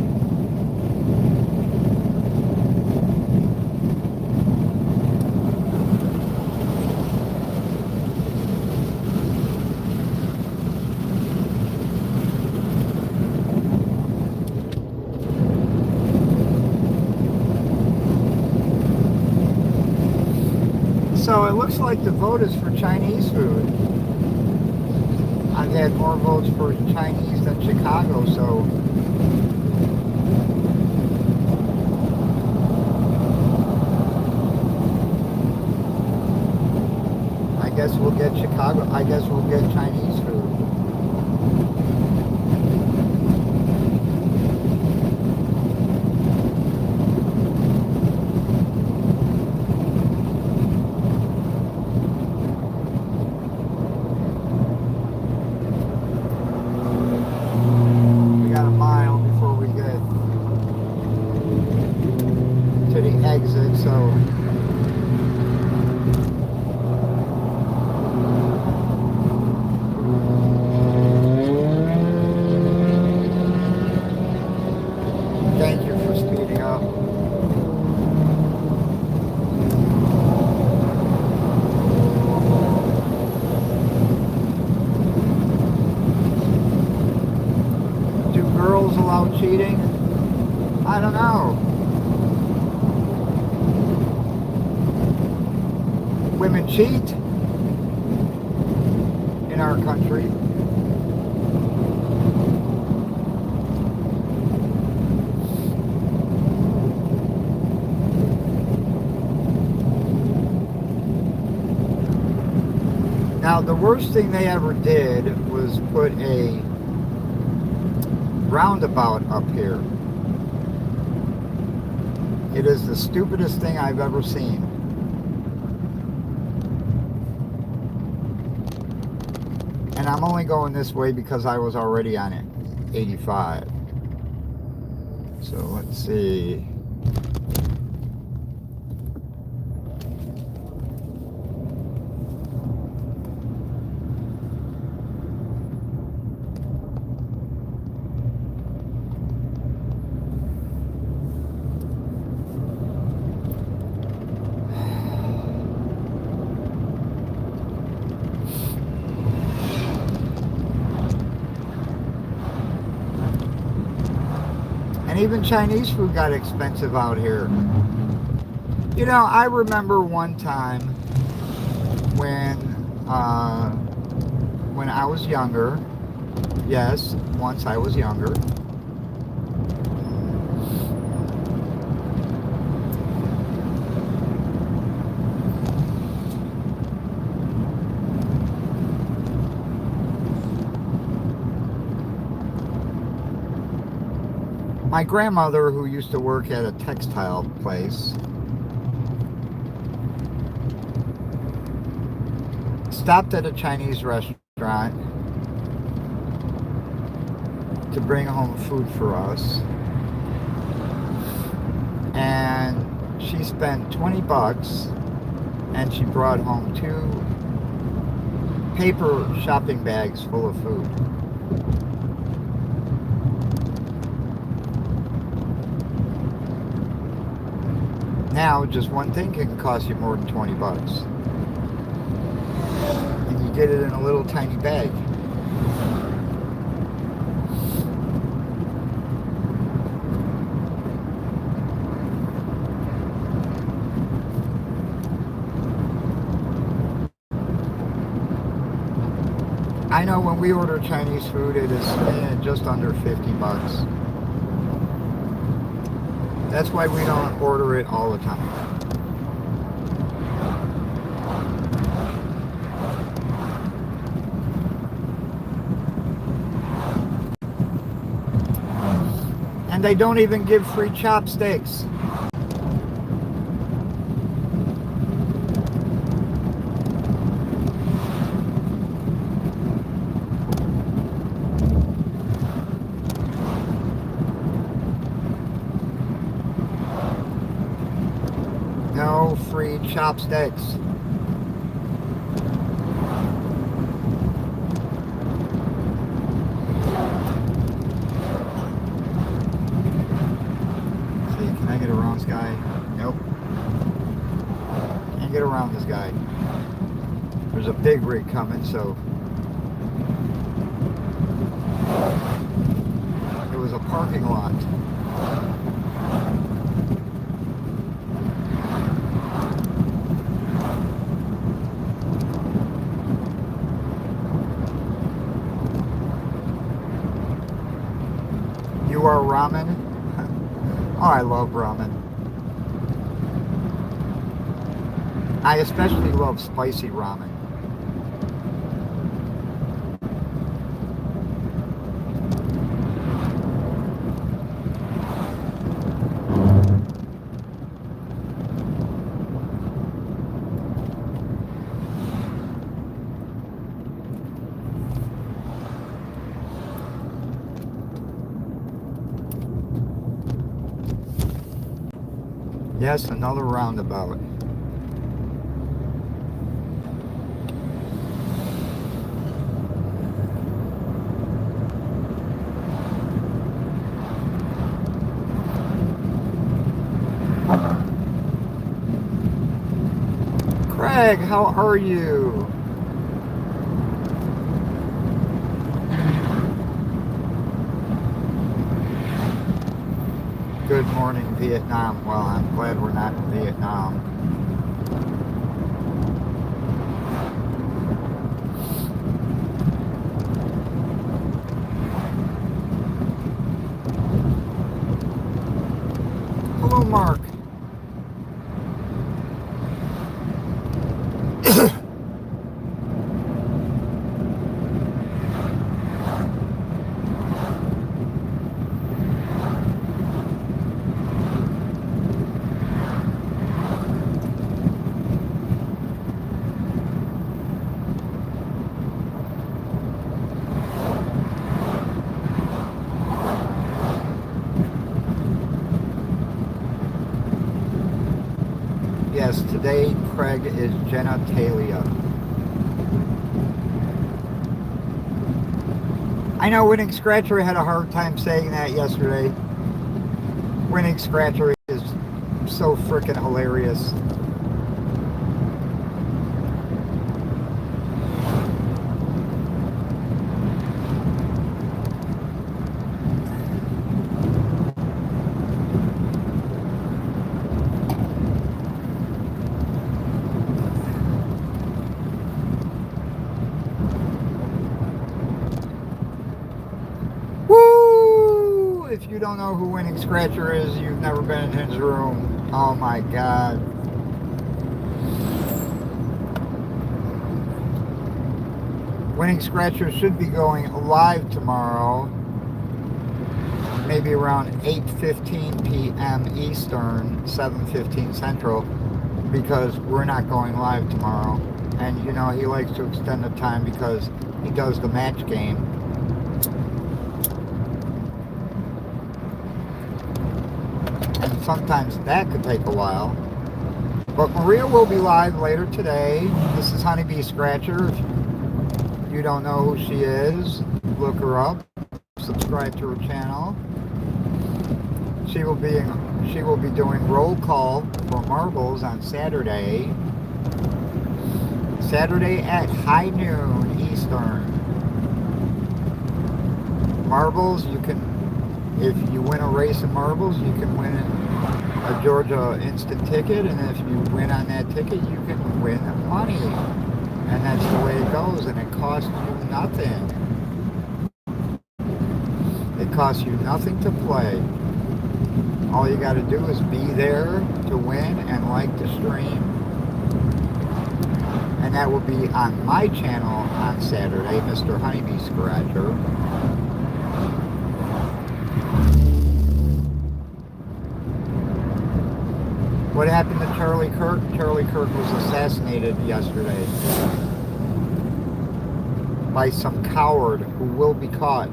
So it looks like the vote is for Chinese food. I've had more votes for Chinese than Chicago, so I guess we'll get Chicago. I guess we'll get Chinese food. Exit, so thank you for speeding up. Do girls allow cheating? I don't know. can cheat in our country. Now, the worst thing they ever did was put a roundabout up here. It is the stupidest thing I've ever seen. And I'm only going this way because I was already on it, 85. So let's see. And even Chinese food got expensive out here. You know, I remember one time when I was younger. Yes, once I was younger. My grandmother, who used to work at a textile place, stopped at a Chinese restaurant to bring home food for us. And she spent 20 bucks and she brought home 2 paper shopping bags full of food. Now, just one thing can cost you more than 20 bucks. And you get it in a little tiny bag. I know when we order Chinese food, it is just under 50 bucks. That's why we don't order it all the time. And they don't even give free chopsticks. No free chopsticks. See, can I get around this guy? Nope. Can't get around this guy. There's a big rig coming, so it was a parking lot. You are ramen? Oh, I love ramen. I especially love spicy ramen. Yes, another roundabout. Craig, how are you? Good morning, Vietnam. Well, I'm glad we're not in Vietnam. today, Craig, is genitalia. I know Winning Scratcher had a hard time saying that yesterday. Winning Scratcher is so freaking hilarious. Woo! If you don't know who Winning Scratcher is, you've never been in his room. Oh my God. Winning Scratcher should be going live tomorrow, maybe around 8:15 p.m. Eastern, 7:15 Central, because we're not going live tomorrow. And you know, he likes to extend the time because he does the match game. And sometimes that could take a while. But Maria will be live later today. This is Honeybee Scratcher. If you don't know who she is, look her up. Subscribe to her channel. She will be doing roll call for marbles on Saturday. Saturday at high noon Eastern. Marbles, you can, if you win a race of marbles, you can win a Georgia instant ticket, and if you win on that ticket, you can win money. And that's the way it goes, and it costs you nothing. It costs you nothing to play. All you got to do is be there to win and like the stream. And that will be on my channel on Saturday, Mr. Honeybee Scratcher. What happened to Charlie Kirk? Charlie Kirk was assassinated yesterday by some coward who will be caught.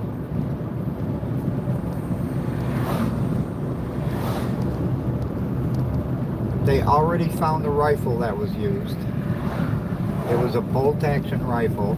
They already found the rifle that was used. It was a bolt-action rifle.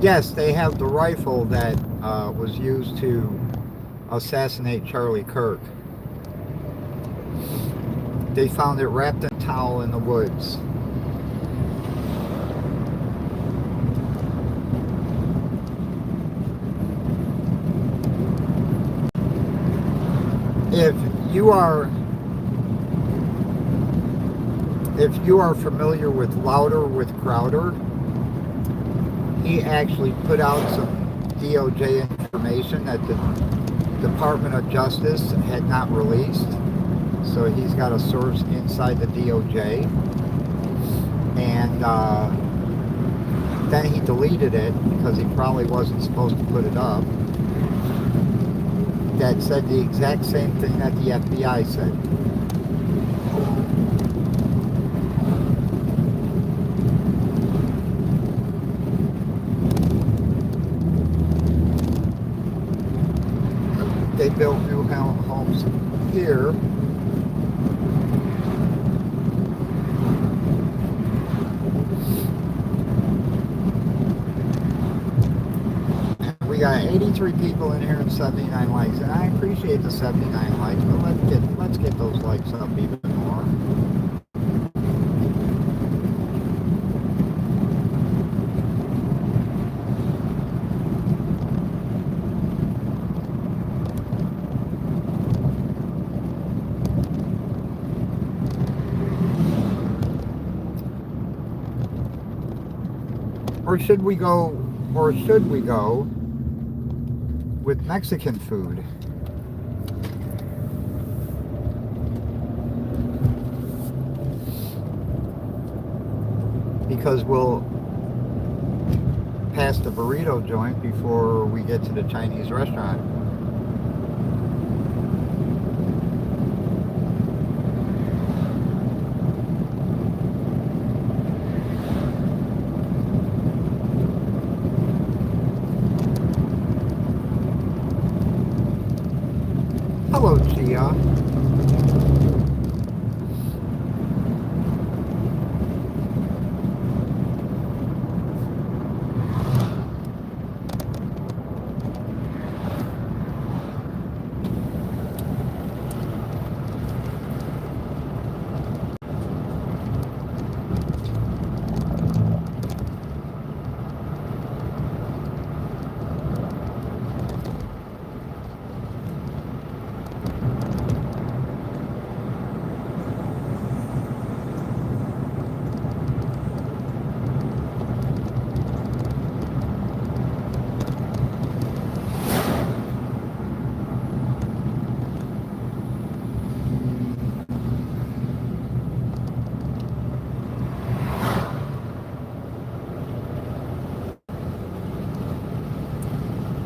Yes, they have the rifle that was used to assassinate Charlie Kirk. They found it wrapped in a towel in the woods. If you are familiar with Louder with Crowder, he actually put out some DOJ information that the Department of Justice had not released. So he's got a source inside the DOJ. And then he deleted it because he probably wasn't supposed to put it up. That said the exact same thing that the FBI said. They built new homes here. We got 83 people in here and 79 likes, and I appreciate the 79 likes, but let's get those likes up even more. Or should we go with Mexican food? because we'll pass the burrito joint before we get to the Chinese restaurant. Hello, Gia.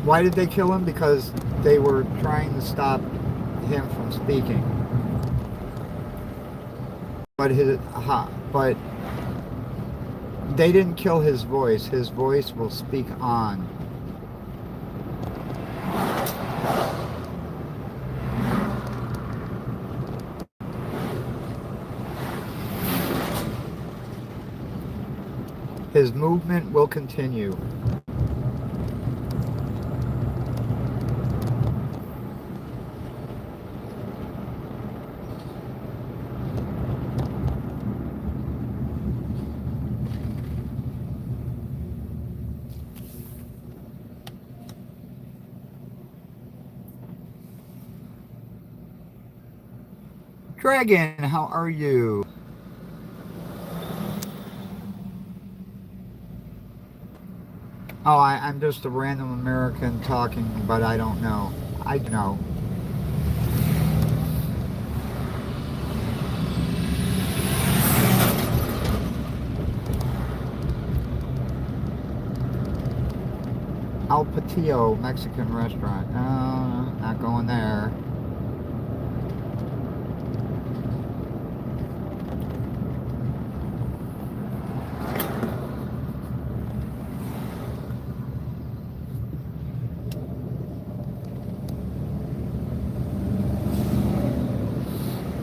Why did they kill him? Because they were trying to stop him from speaking. But but they didn't kill his voice. His voice will speak on. His movement will continue. Dragon, how are you? Oh, I'm just a random American talking, but I don't know. I know. El Patillo Mexican restaurant. No, not going there.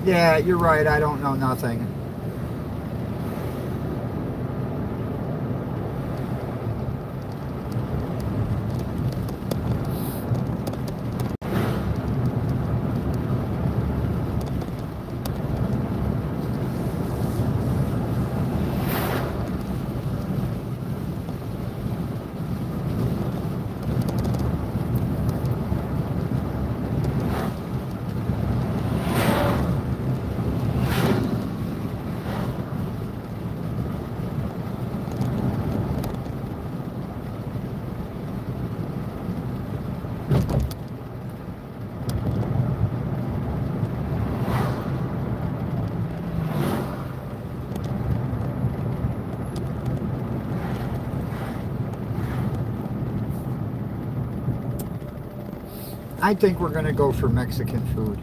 Yeah, you're right. I don't know nothing. I think we're going to go for Mexican food.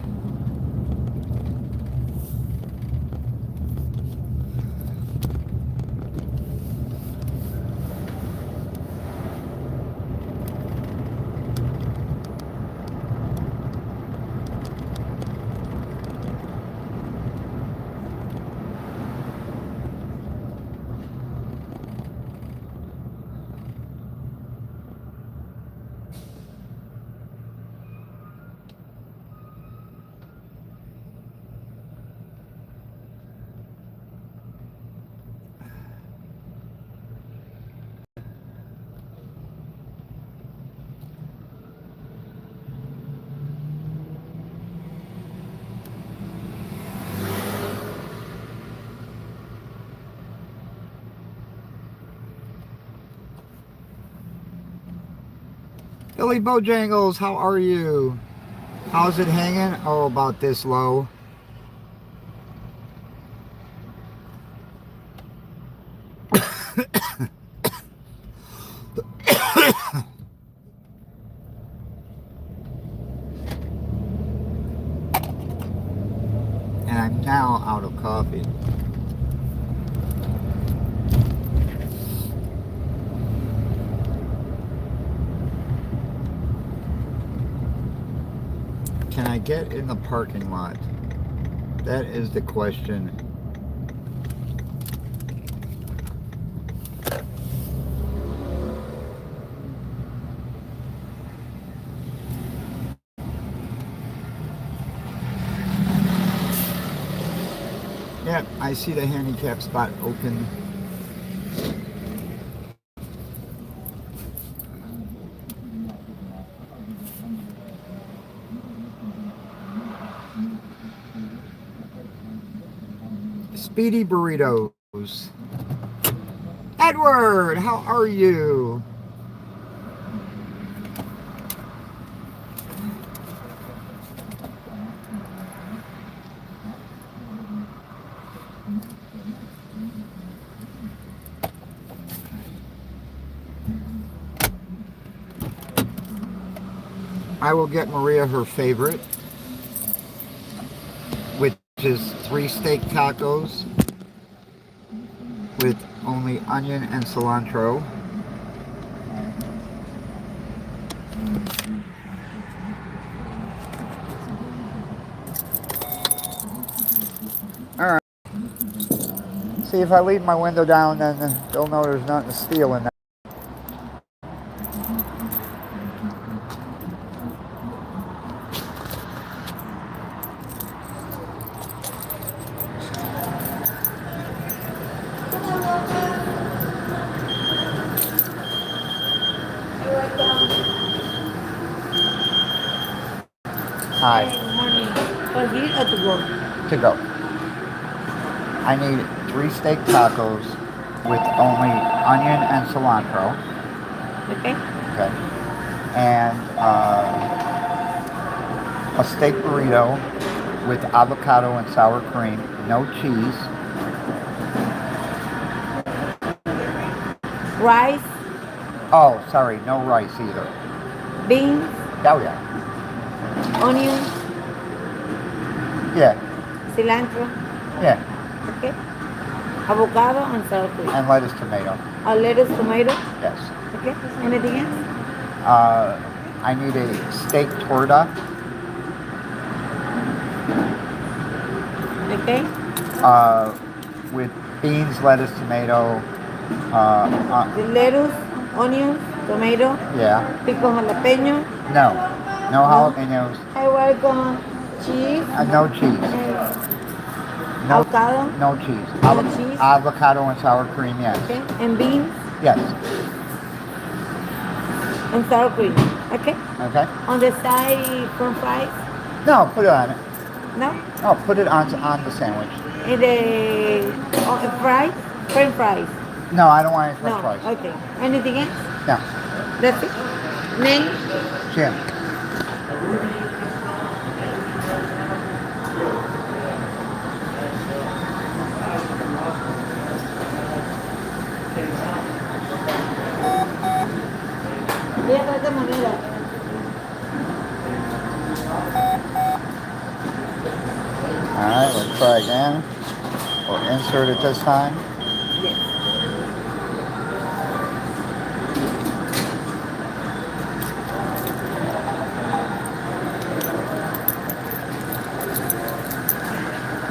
Billy Bojangles, how are you? How's it hanging? Oh, about this low. coffee. Can I get in the parking lot? That is the question. Yeah, I see the handicap spot open. Speedy Burritos. Edward, how are you? I will get Maria her favorite, which is 3 steak tacos with only onion and cilantro. Alright. See, if I leave my window down, then they'll know there's nothing to steal in there. Hi. Good morning. For here or to go? To go. I need 3 steak tacos with only onion and cilantro. Okay. Okay. And a steak burrito with avocado and sour cream, no cheese. Rice, Oh, sorry, no rice either. beans, Oh yeah. onions, Yeah, cilantro. yeah. Okay. Avocado and sour cream. And lettuce, tomato. A lettuce, tomato. Yes. Okay. Anything else? I need a steak torta. Okay. With beans, lettuce, tomato. The lettuce, onions, tomato, Yeah. pico jalapeno. No. No jalapenos. Hi, welcome. Cheese. No cheese. No, Avocado. no cheese. No cheese? Avocado and sour cream, yes. Okay. And beans Yes. and sour cream. Okay. Okay. On the side, french fries. No, put it on it. No. No, put it on the sandwich. And the fries, french fries. No, I don't want any french No. fries. Okay. Anything else? No. That's it. Name? Jim. Voy a traer de moneda. Alright, let's try again. We'll insert it this time.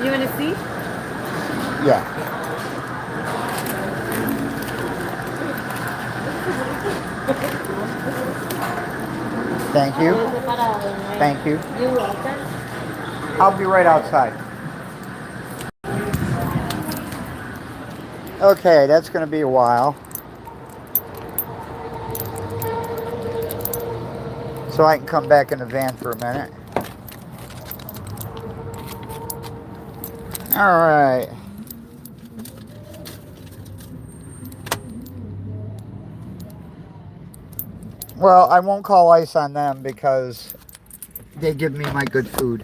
You want to see? Yeah. Thank you. Thank you. You're welcome. I'll be right outside. Okay, that's going to be a while. So I can come back in the van for a minute. All right. Well, I won't call ICE on them because they give me my good food.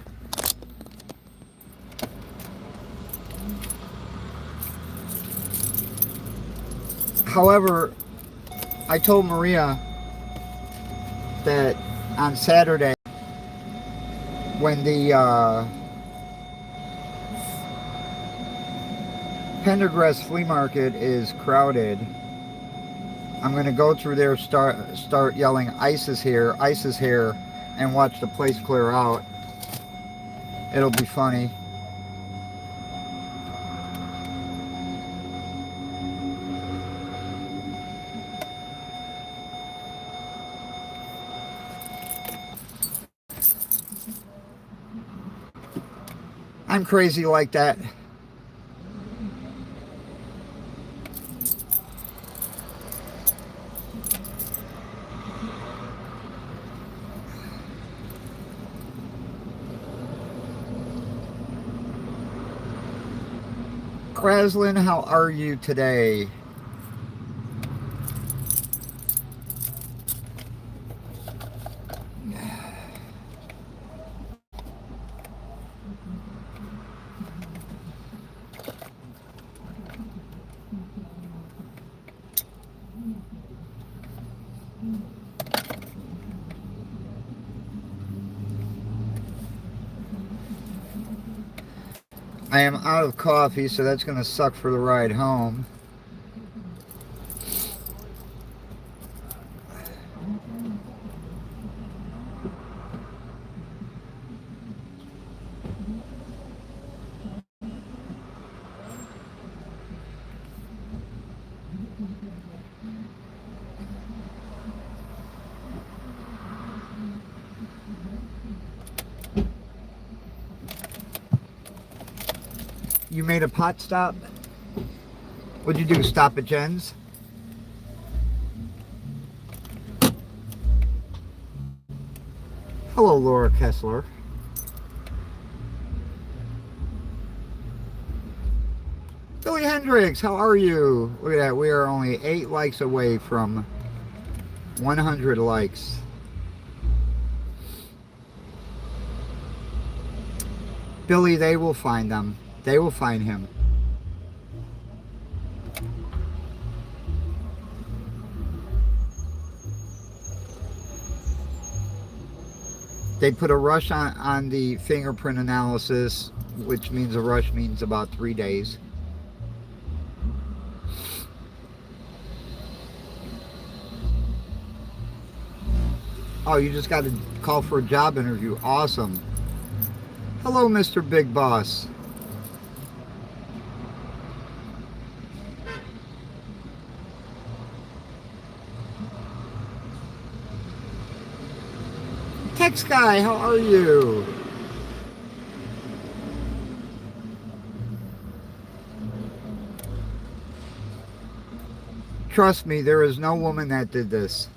However, I told Maria that on Saturday, when the Pendergrass Flea Market is crowded. I'm gonna go through there, start yelling "ICE is here, ICE is here," and watch the place clear out. It'll be funny. I'm crazy like that. Kraslin, how are you today? I am out of coffee, so that's going to suck for the ride home. You made a pot stop? What'd you do, stop at Jen's? Hello, Laura Kessler. Billy Hendricks, how are you? Look at that, we are only 8 likes away from 100 likes. Billy, they will find them. They will find him. They put a rush on the fingerprint analysis, which means a rush means about 3 days. Oh, you just got to call for a job interview. Awesome. Hello, Mr. Big Boss. Text guy, how are you? Trust me, there is no woman that did this.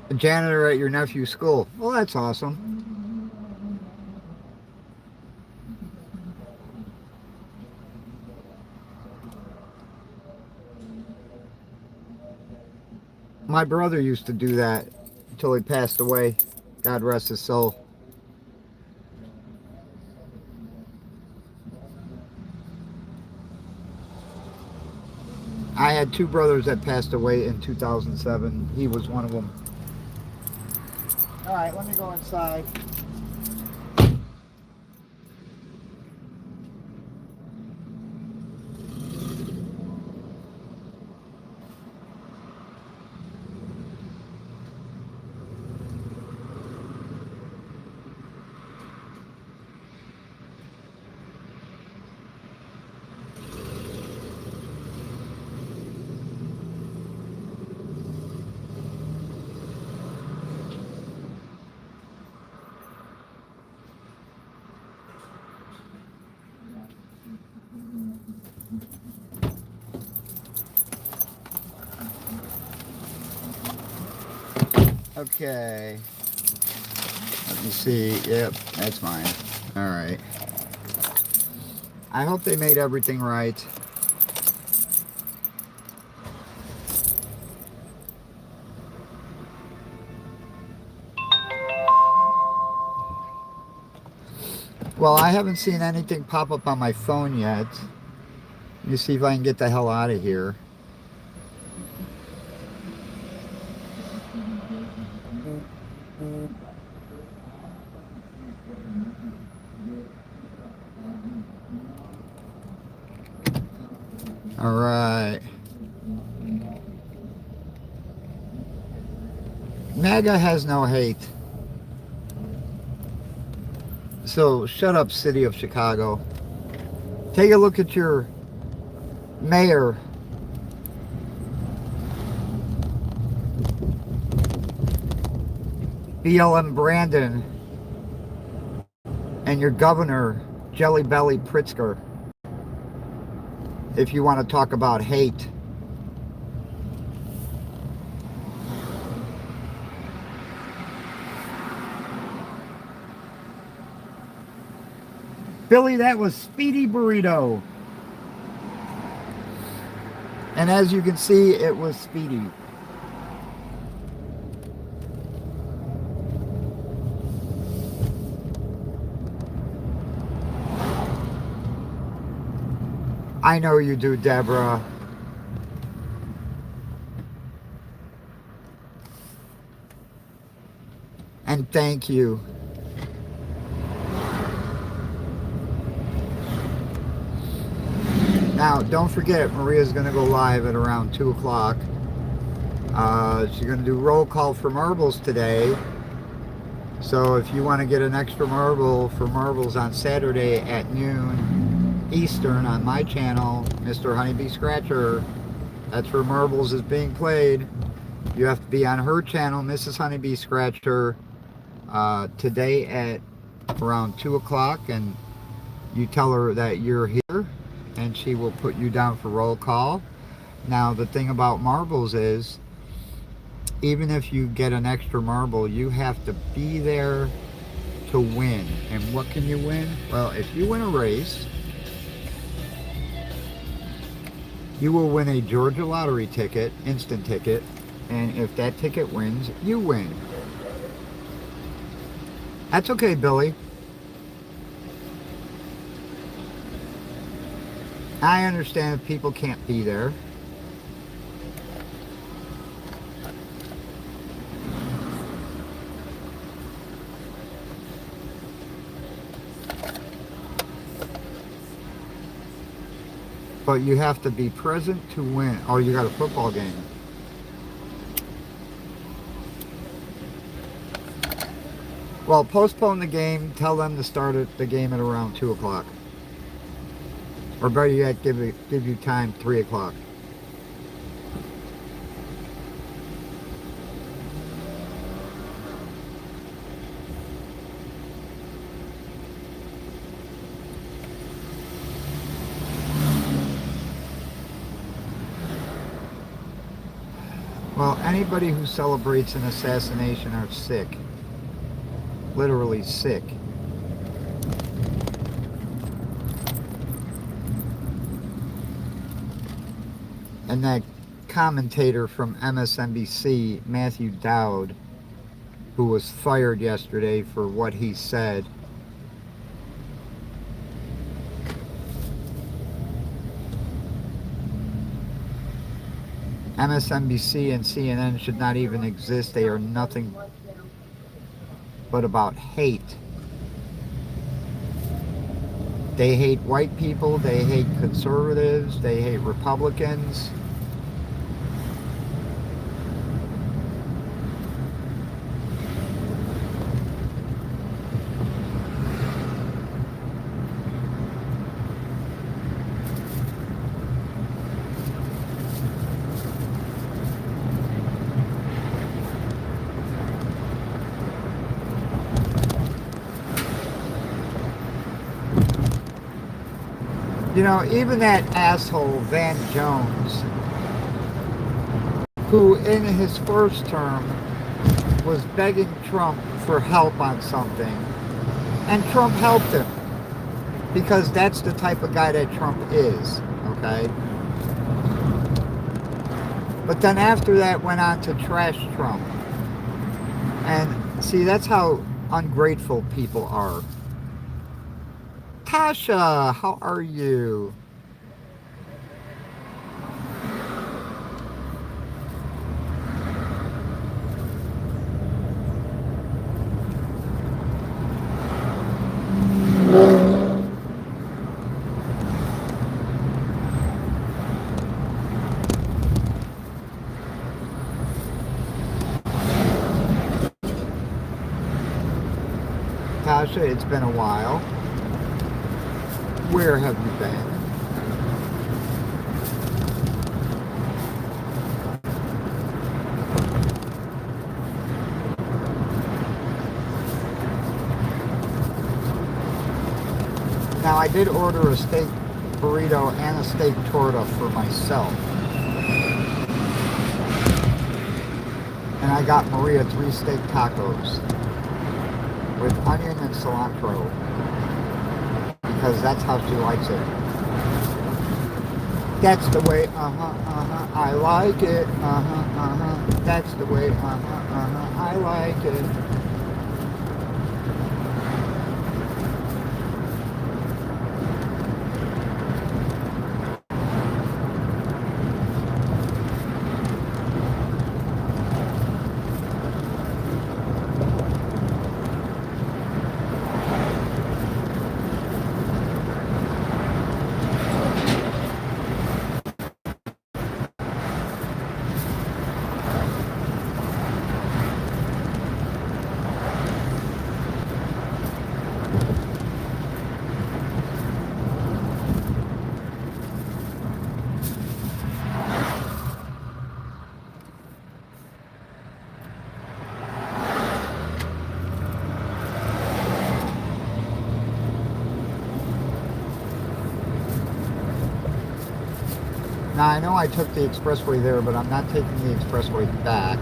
A janitor at your nephew's school. Well, that's awesome. My brother used to do that until he passed away. God rest his soul. I had 2 brothers that passed away in 2007. He was one of them. All right, let me go inside. Okay. Let me see. Yep, that's mine. All right. I hope they made everything right. Well, I haven't seen anything pop up on my phone yet. Let me see if I can get the hell out of here. All right. MAGA has no hate. So shut up, City of Chicago. Take a look at your mayor. BLM Brandon. And your governor, Jelly Belly Pritzker. If you want to talk about hate. Billy, that was Speedy Burrito. And as you can see, it was Speedy. I know you do, Deborah. And thank you. Now, don't forget, Maria's going to go live at around 2 o'clock. She's going to do roll call for marbles today. So if you want to get an extra marble for marbles on Saturday at noon Eastern on my channel, Mr. Honeybee Scratcher, that's where marbles is being played. You have to be on her channel, Mrs. Honeybee Scratcher, today at around 2 o'clock, and you tell her that you're here, and she will put you down for roll call. Now, the thing about marbles is, even if you get an extra marble, you have to be there to win. And what can you win? Well, if you win a race, you will win a Georgia lottery ticket, instant ticket, and if that ticket wins, you win. That's okay, Billy. I understand if people can't be there. But you have to be present to win. Oh, you got a football game. Well, postpone the game. Tell them to start the game at around 2 o'clock. Or better yet, give you time, 3 o'clock. Well, anybody who celebrates an assassination are sick. Literally sick. And that commentator from MSNBC, Matthew Dowd, who was fired yesterday for what he said. MSNBC and CNN should not even exist. They are nothing but about hate. They hate white people, they hate conservatives, they hate Republicans. You know, even that asshole Van Jones, who in his first term was begging Trump for help on something, and Trump helped him, because that's the type of guy that Trump is, okay? But then after that went on to trash Trump. And see, that's how ungrateful people are. Tasha, how are you? Natasha, it's been a while. Where have you been? Now, I did order a steak burrito and a steak torta for myself. And I got Maria 3 steak tacos with onion and cilantro because that's how she likes it. That's the way, I like it, that's the way, I like it. Now, I know I took the expressway there, but I'm not taking the expressway back.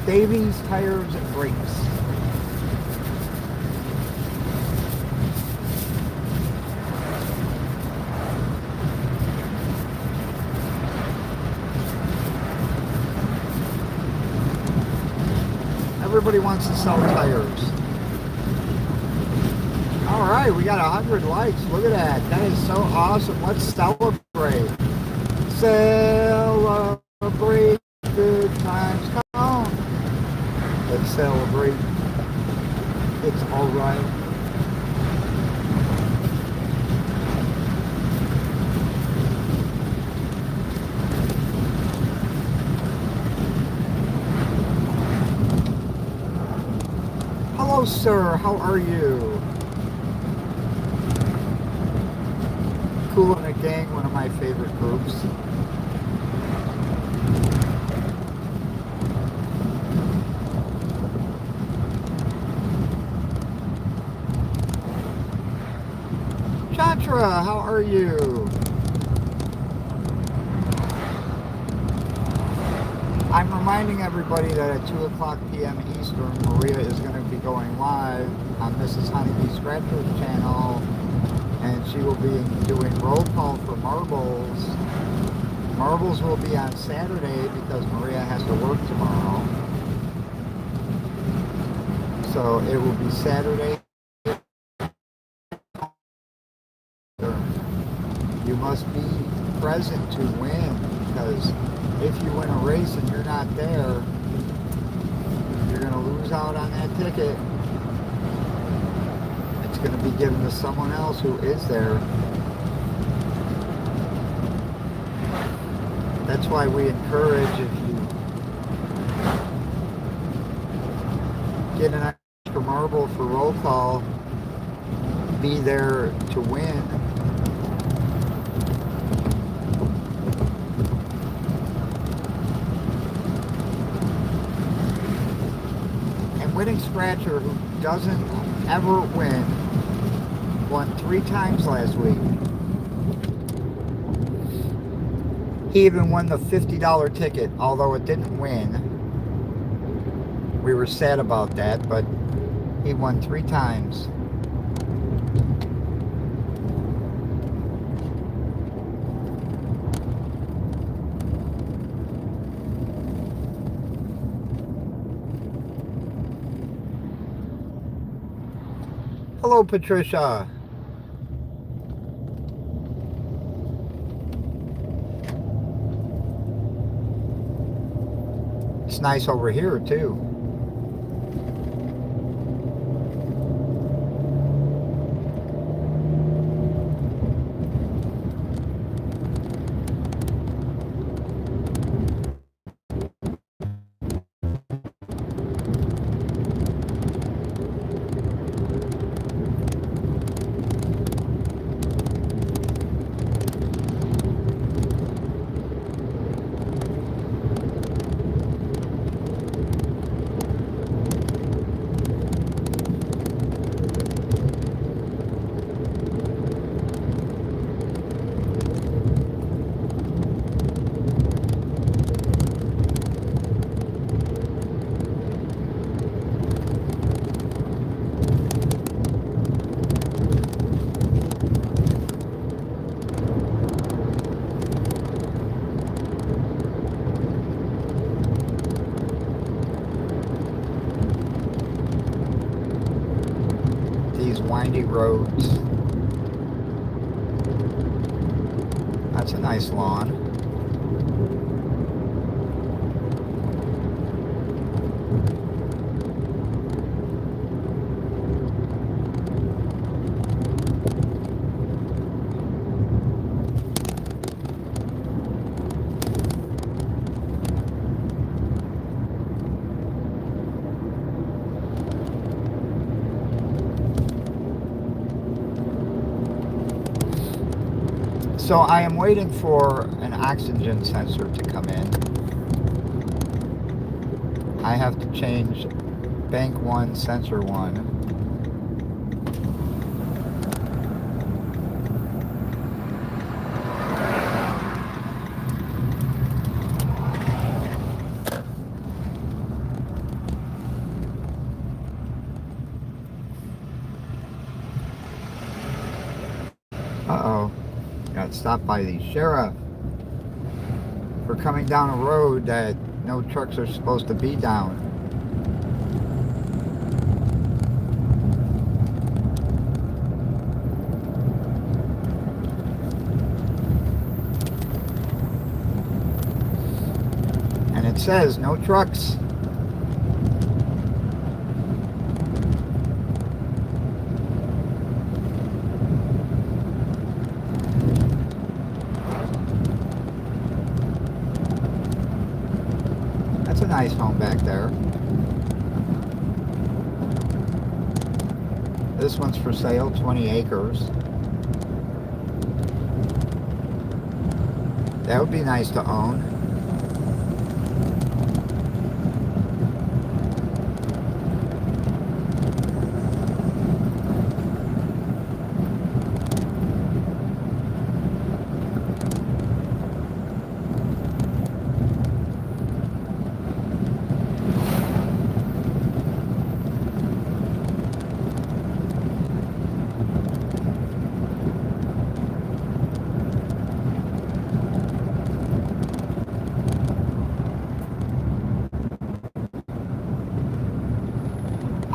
Davies Tires and Brakes. Everybody wants to sell tires. All right, we got 100 likes. Look at that. That is so awesome. Let's celebrate. Celebrate good times. Come on. Let's celebrate. It's all right. Hello, sir. How are you? Cool in a Gang, one of my favorite groups. Chandra, how are you? I'm reminding everybody that at 2 o'clock p.m. Eastern, Maria is going to be going live on Mrs. Honeybee Scratcher's channel, and she will be doing roll call for marbles. Marbles will be on Saturday because Maria has to work tomorrow. So it will be Saturday. You must be present to win, because if you win a race and you're not there, you're going to lose out on that ticket. It's going to be given to someone else who is there. That's why we encourage, if you get an extra marble for roll call, be there to win. Winning Scratcher, who doesn't ever win, won 3 times last week. He even won the $50 ticket, although it didn't win. We were sad about that, but he won 3 times. Hello, Patricia. It's nice over here, too. windy roads. That's a nice lawn. So I am waiting for an oxygen sensor to come in. I have to change bank 1, sensor 1. Uh-oh. Got stopped by the sheriff for coming down a road that no trucks are supposed to be down. And it says no trucks. That's a nice home back there. This one's for sale, 20 acres. That would be nice to own.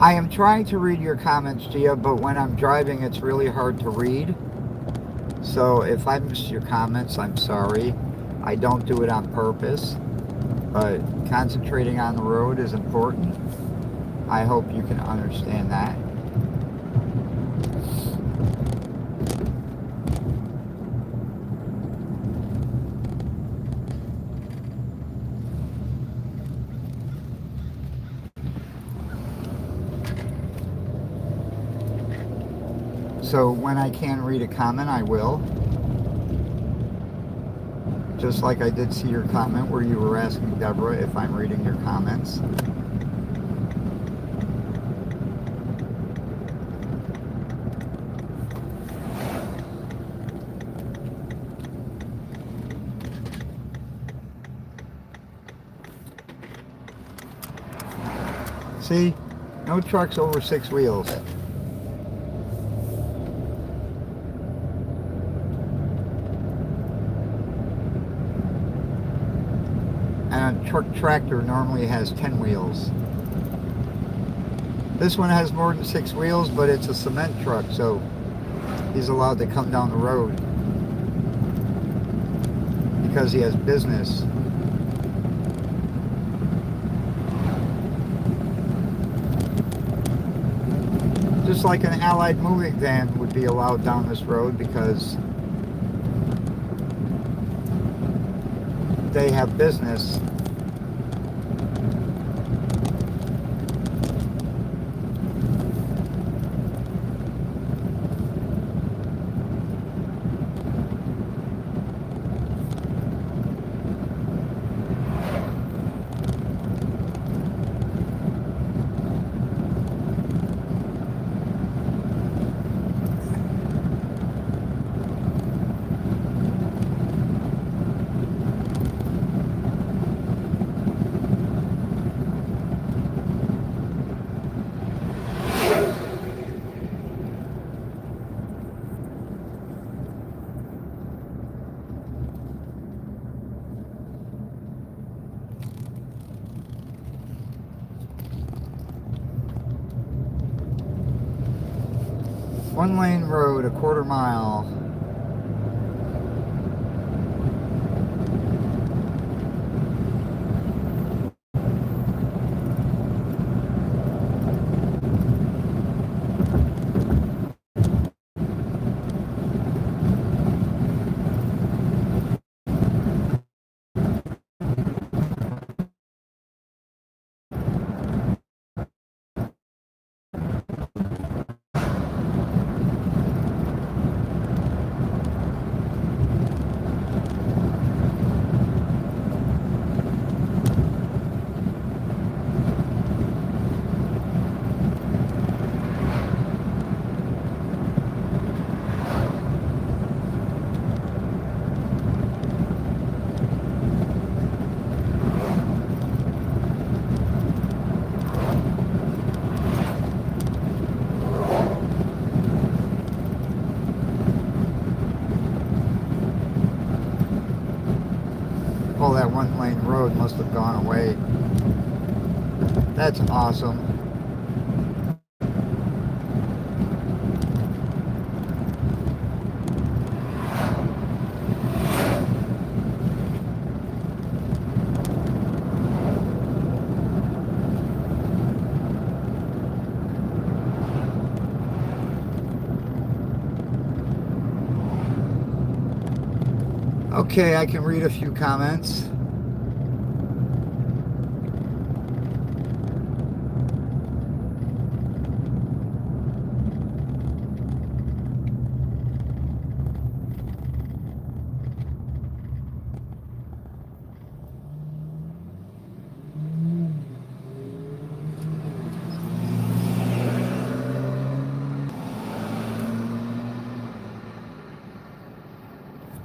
I am trying to read your comments, Gia, but when I'm driving, it's really hard to read. So if I miss your comments, I'm sorry. I don't do it on purpose, but concentrating on the road is important. I hope you can understand that. So when I can read a comment, I will. Just like I did see your comment where you were asking Deborah if I'm reading your comments. See? No trucks over 6 wheels. And a truck tractor normally has 10 wheels. This one has more than 6 wheels, but it's a cement truck, so he's allowed to come down the road because he has business. Just like an Allied moving van would be allowed down this road because they have business. One lane road, a quarter mile. Oh, that one lane road must have gone away. That's awesome. Okay, I can read a few comments.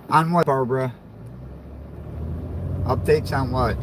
On what, Barbara? Updates on what?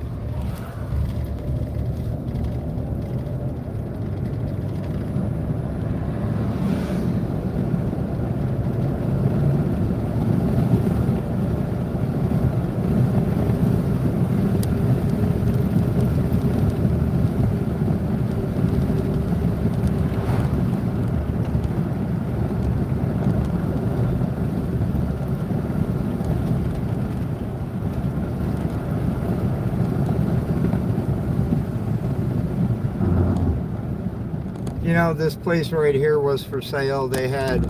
You know, this place right here was for sale. They had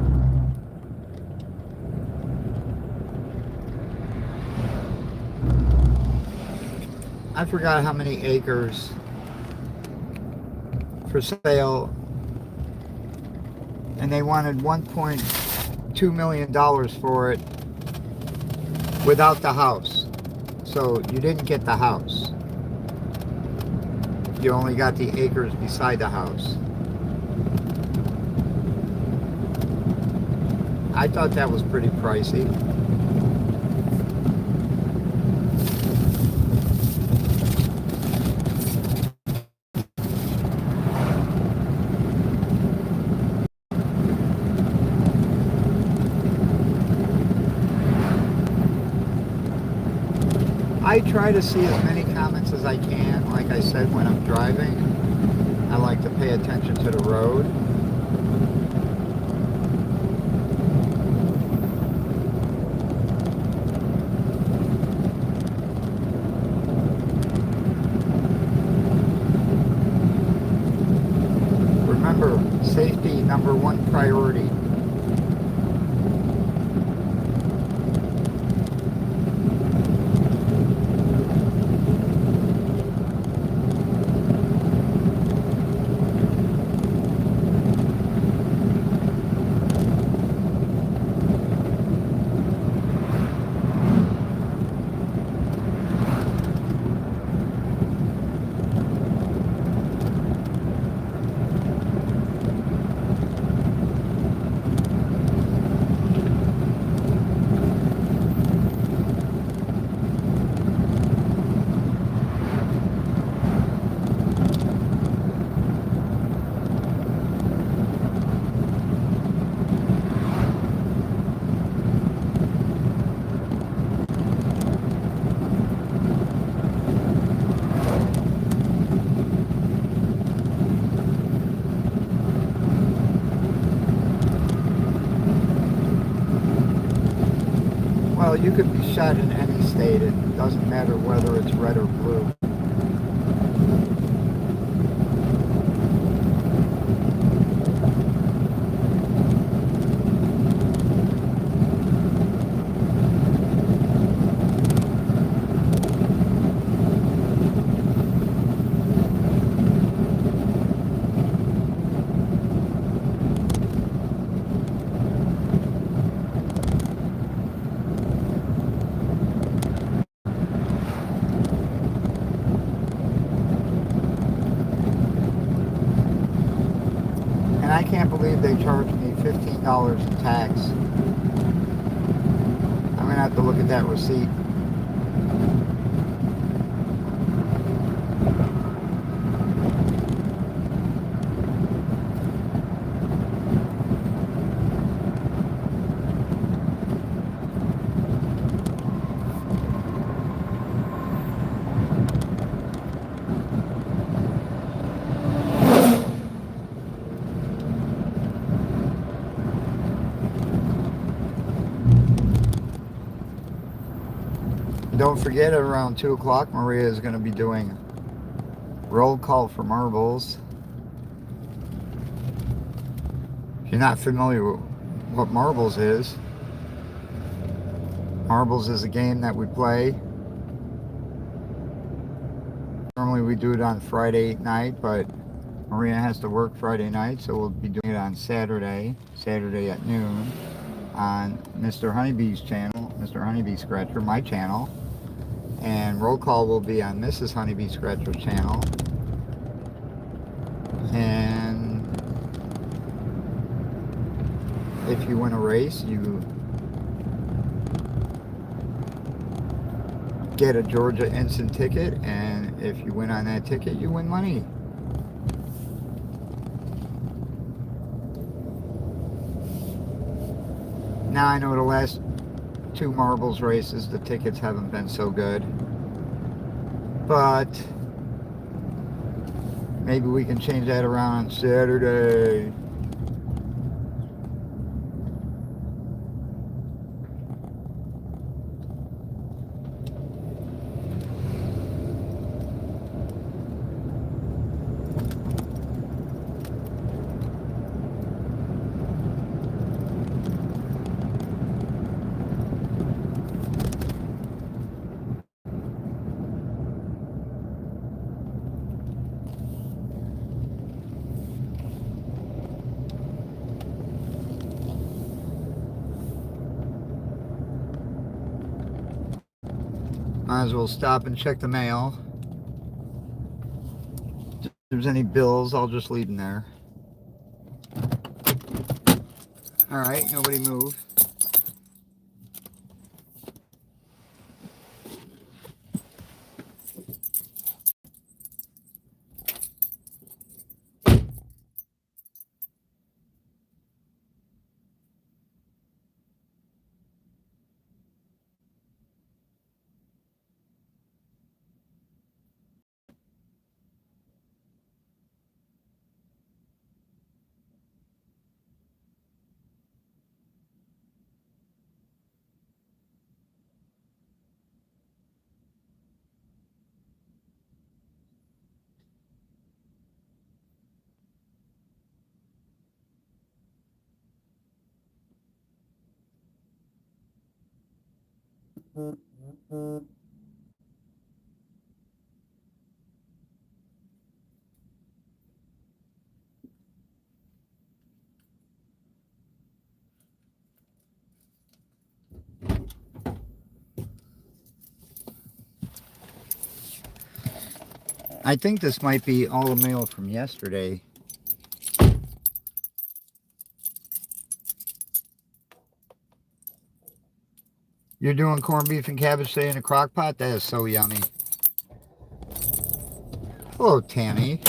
I forgot how many acres for sale, and they wanted $1.2 million for it without the house. So you didn't get the house. You only got the acres beside the house. I thought that was pretty pricey. I try to see as many comments as I can. Like I said, when I'm driving, I like to pay attention to the road. Remember, safety #1 priority. Well, you could be shot in any state. It doesn't matter whether it's red or blue. And I can't believe they charged me $15 in tax. I'm gonna have to look at that receipt. Don't forget, around 2 o'clock, Maria is going to be doing roll call for marbles. If you're not familiar with what marbles is a game that we play. Normally we do it on Friday night, but Maria has to work Friday night, so we'll be doing it on Saturday at noon, on Mr. Honeybee's channel, Mr. Honeybee Scratcher, my channel. And roll call will be on Mrs. Honeybee Scratcher's channel. And if you win a race, you get a Georgia instant ticket, and if you win on that ticket, you win money. Now I know the last 2 marbles races, the tickets haven't been so good, but maybe we can change that around on Saturday. Might as well stop and check the mail. If there's any bills, I'll just leave them there. Alright, nobody move. I think this might be all the mail from yesterday. You're doing corned beef and cabbage today in a crock pot? That is so yummy. Hello, Tammy.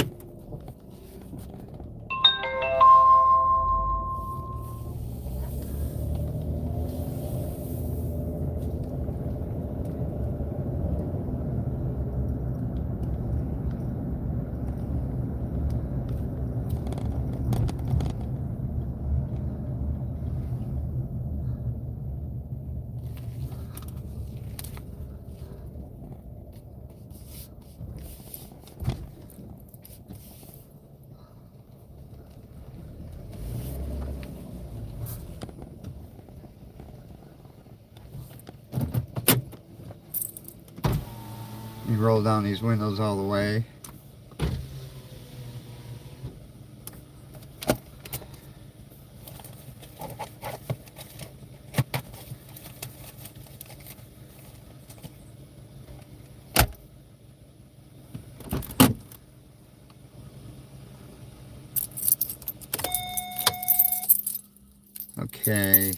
You roll down these windows all the way. Okay.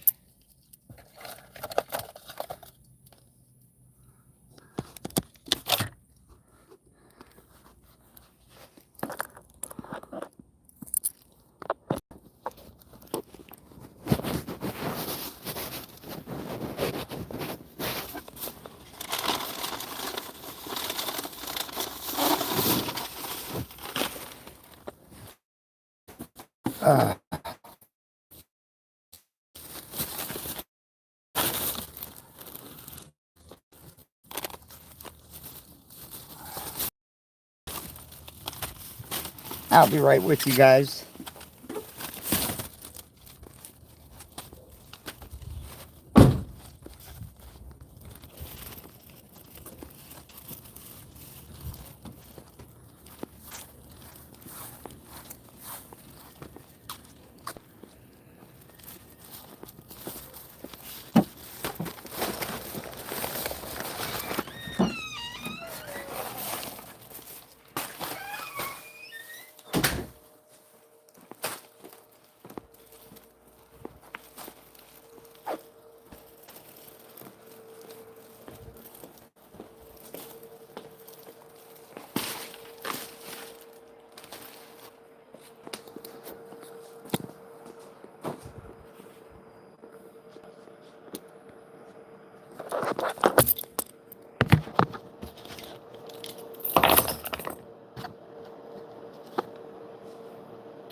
I'll be right with you guys.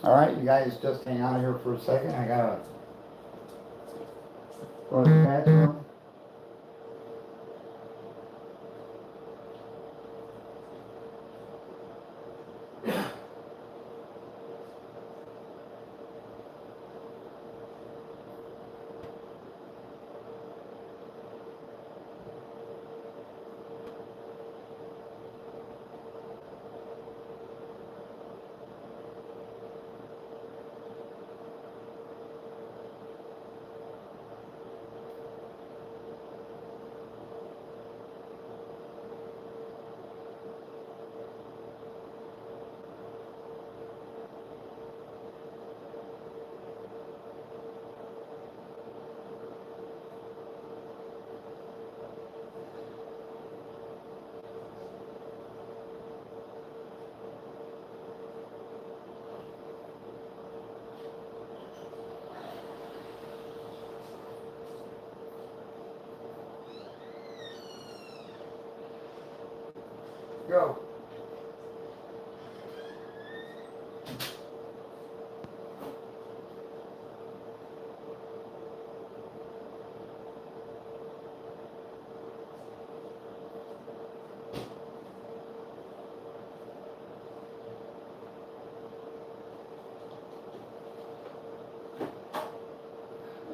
All right, you guys just hang out here for a second. I gotta go to the bathroom. Go.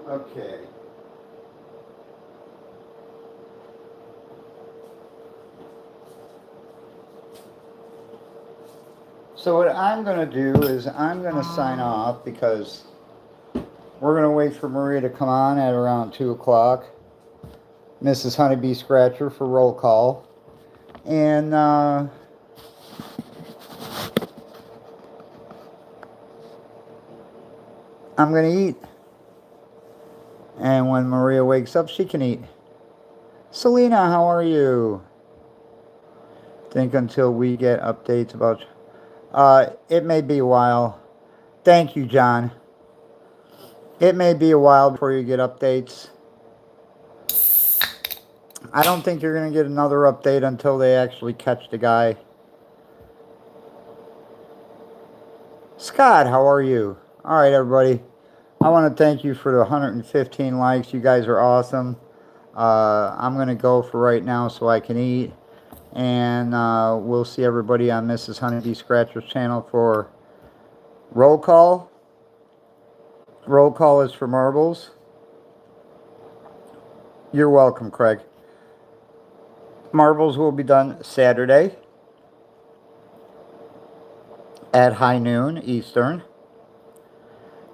Okay. So what I'm going to do is I'm going to sign off because we're going to wait for Maria to come on at around 2 o'clock. Mrs. Honeybee Scratcher for roll call. And I'm going to eat. And when Maria wakes up, she can eat. Selena, how are you? Think until we get updates about... it may be a while. Thank you, John. It may be a while before you get updates. I don't think you're going to get another update until they actually catch the guy. Scott, how are you? All right, everybody. I want to thank you for the 115 likes. You guys are awesome. I'm going to go for right now so I can eat. And we'll see everybody on Mrs. Honeybee Scratcher's channel for roll call. Roll call is for marbles. You're welcome, Craig. Marbles will be done Saturday at high noon Eastern.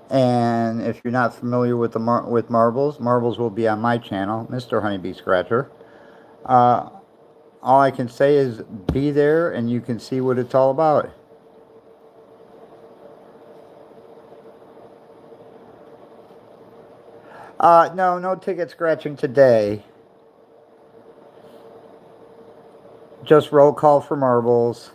And if you're not familiar with with marbles, marbles will be on my channel, Mr. Honeybee Scratcher. All I can say is be there and you can see what it's all about. No, no ticket scratching today. Just roll call for marbles.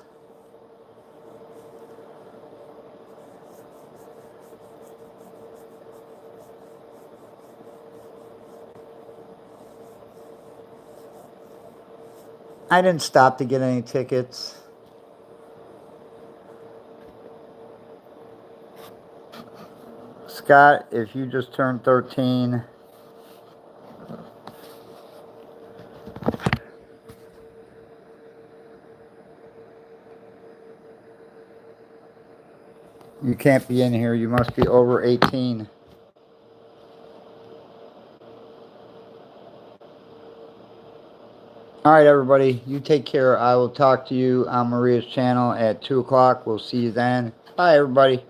I didn't stop to get any tickets. Scott, if you just turned 13, you can't be in here. You must be over 18. All right, everybody. You take care. I will talk to you on Maria's channel at 2 o'clock. We'll see you then. Bye, everybody.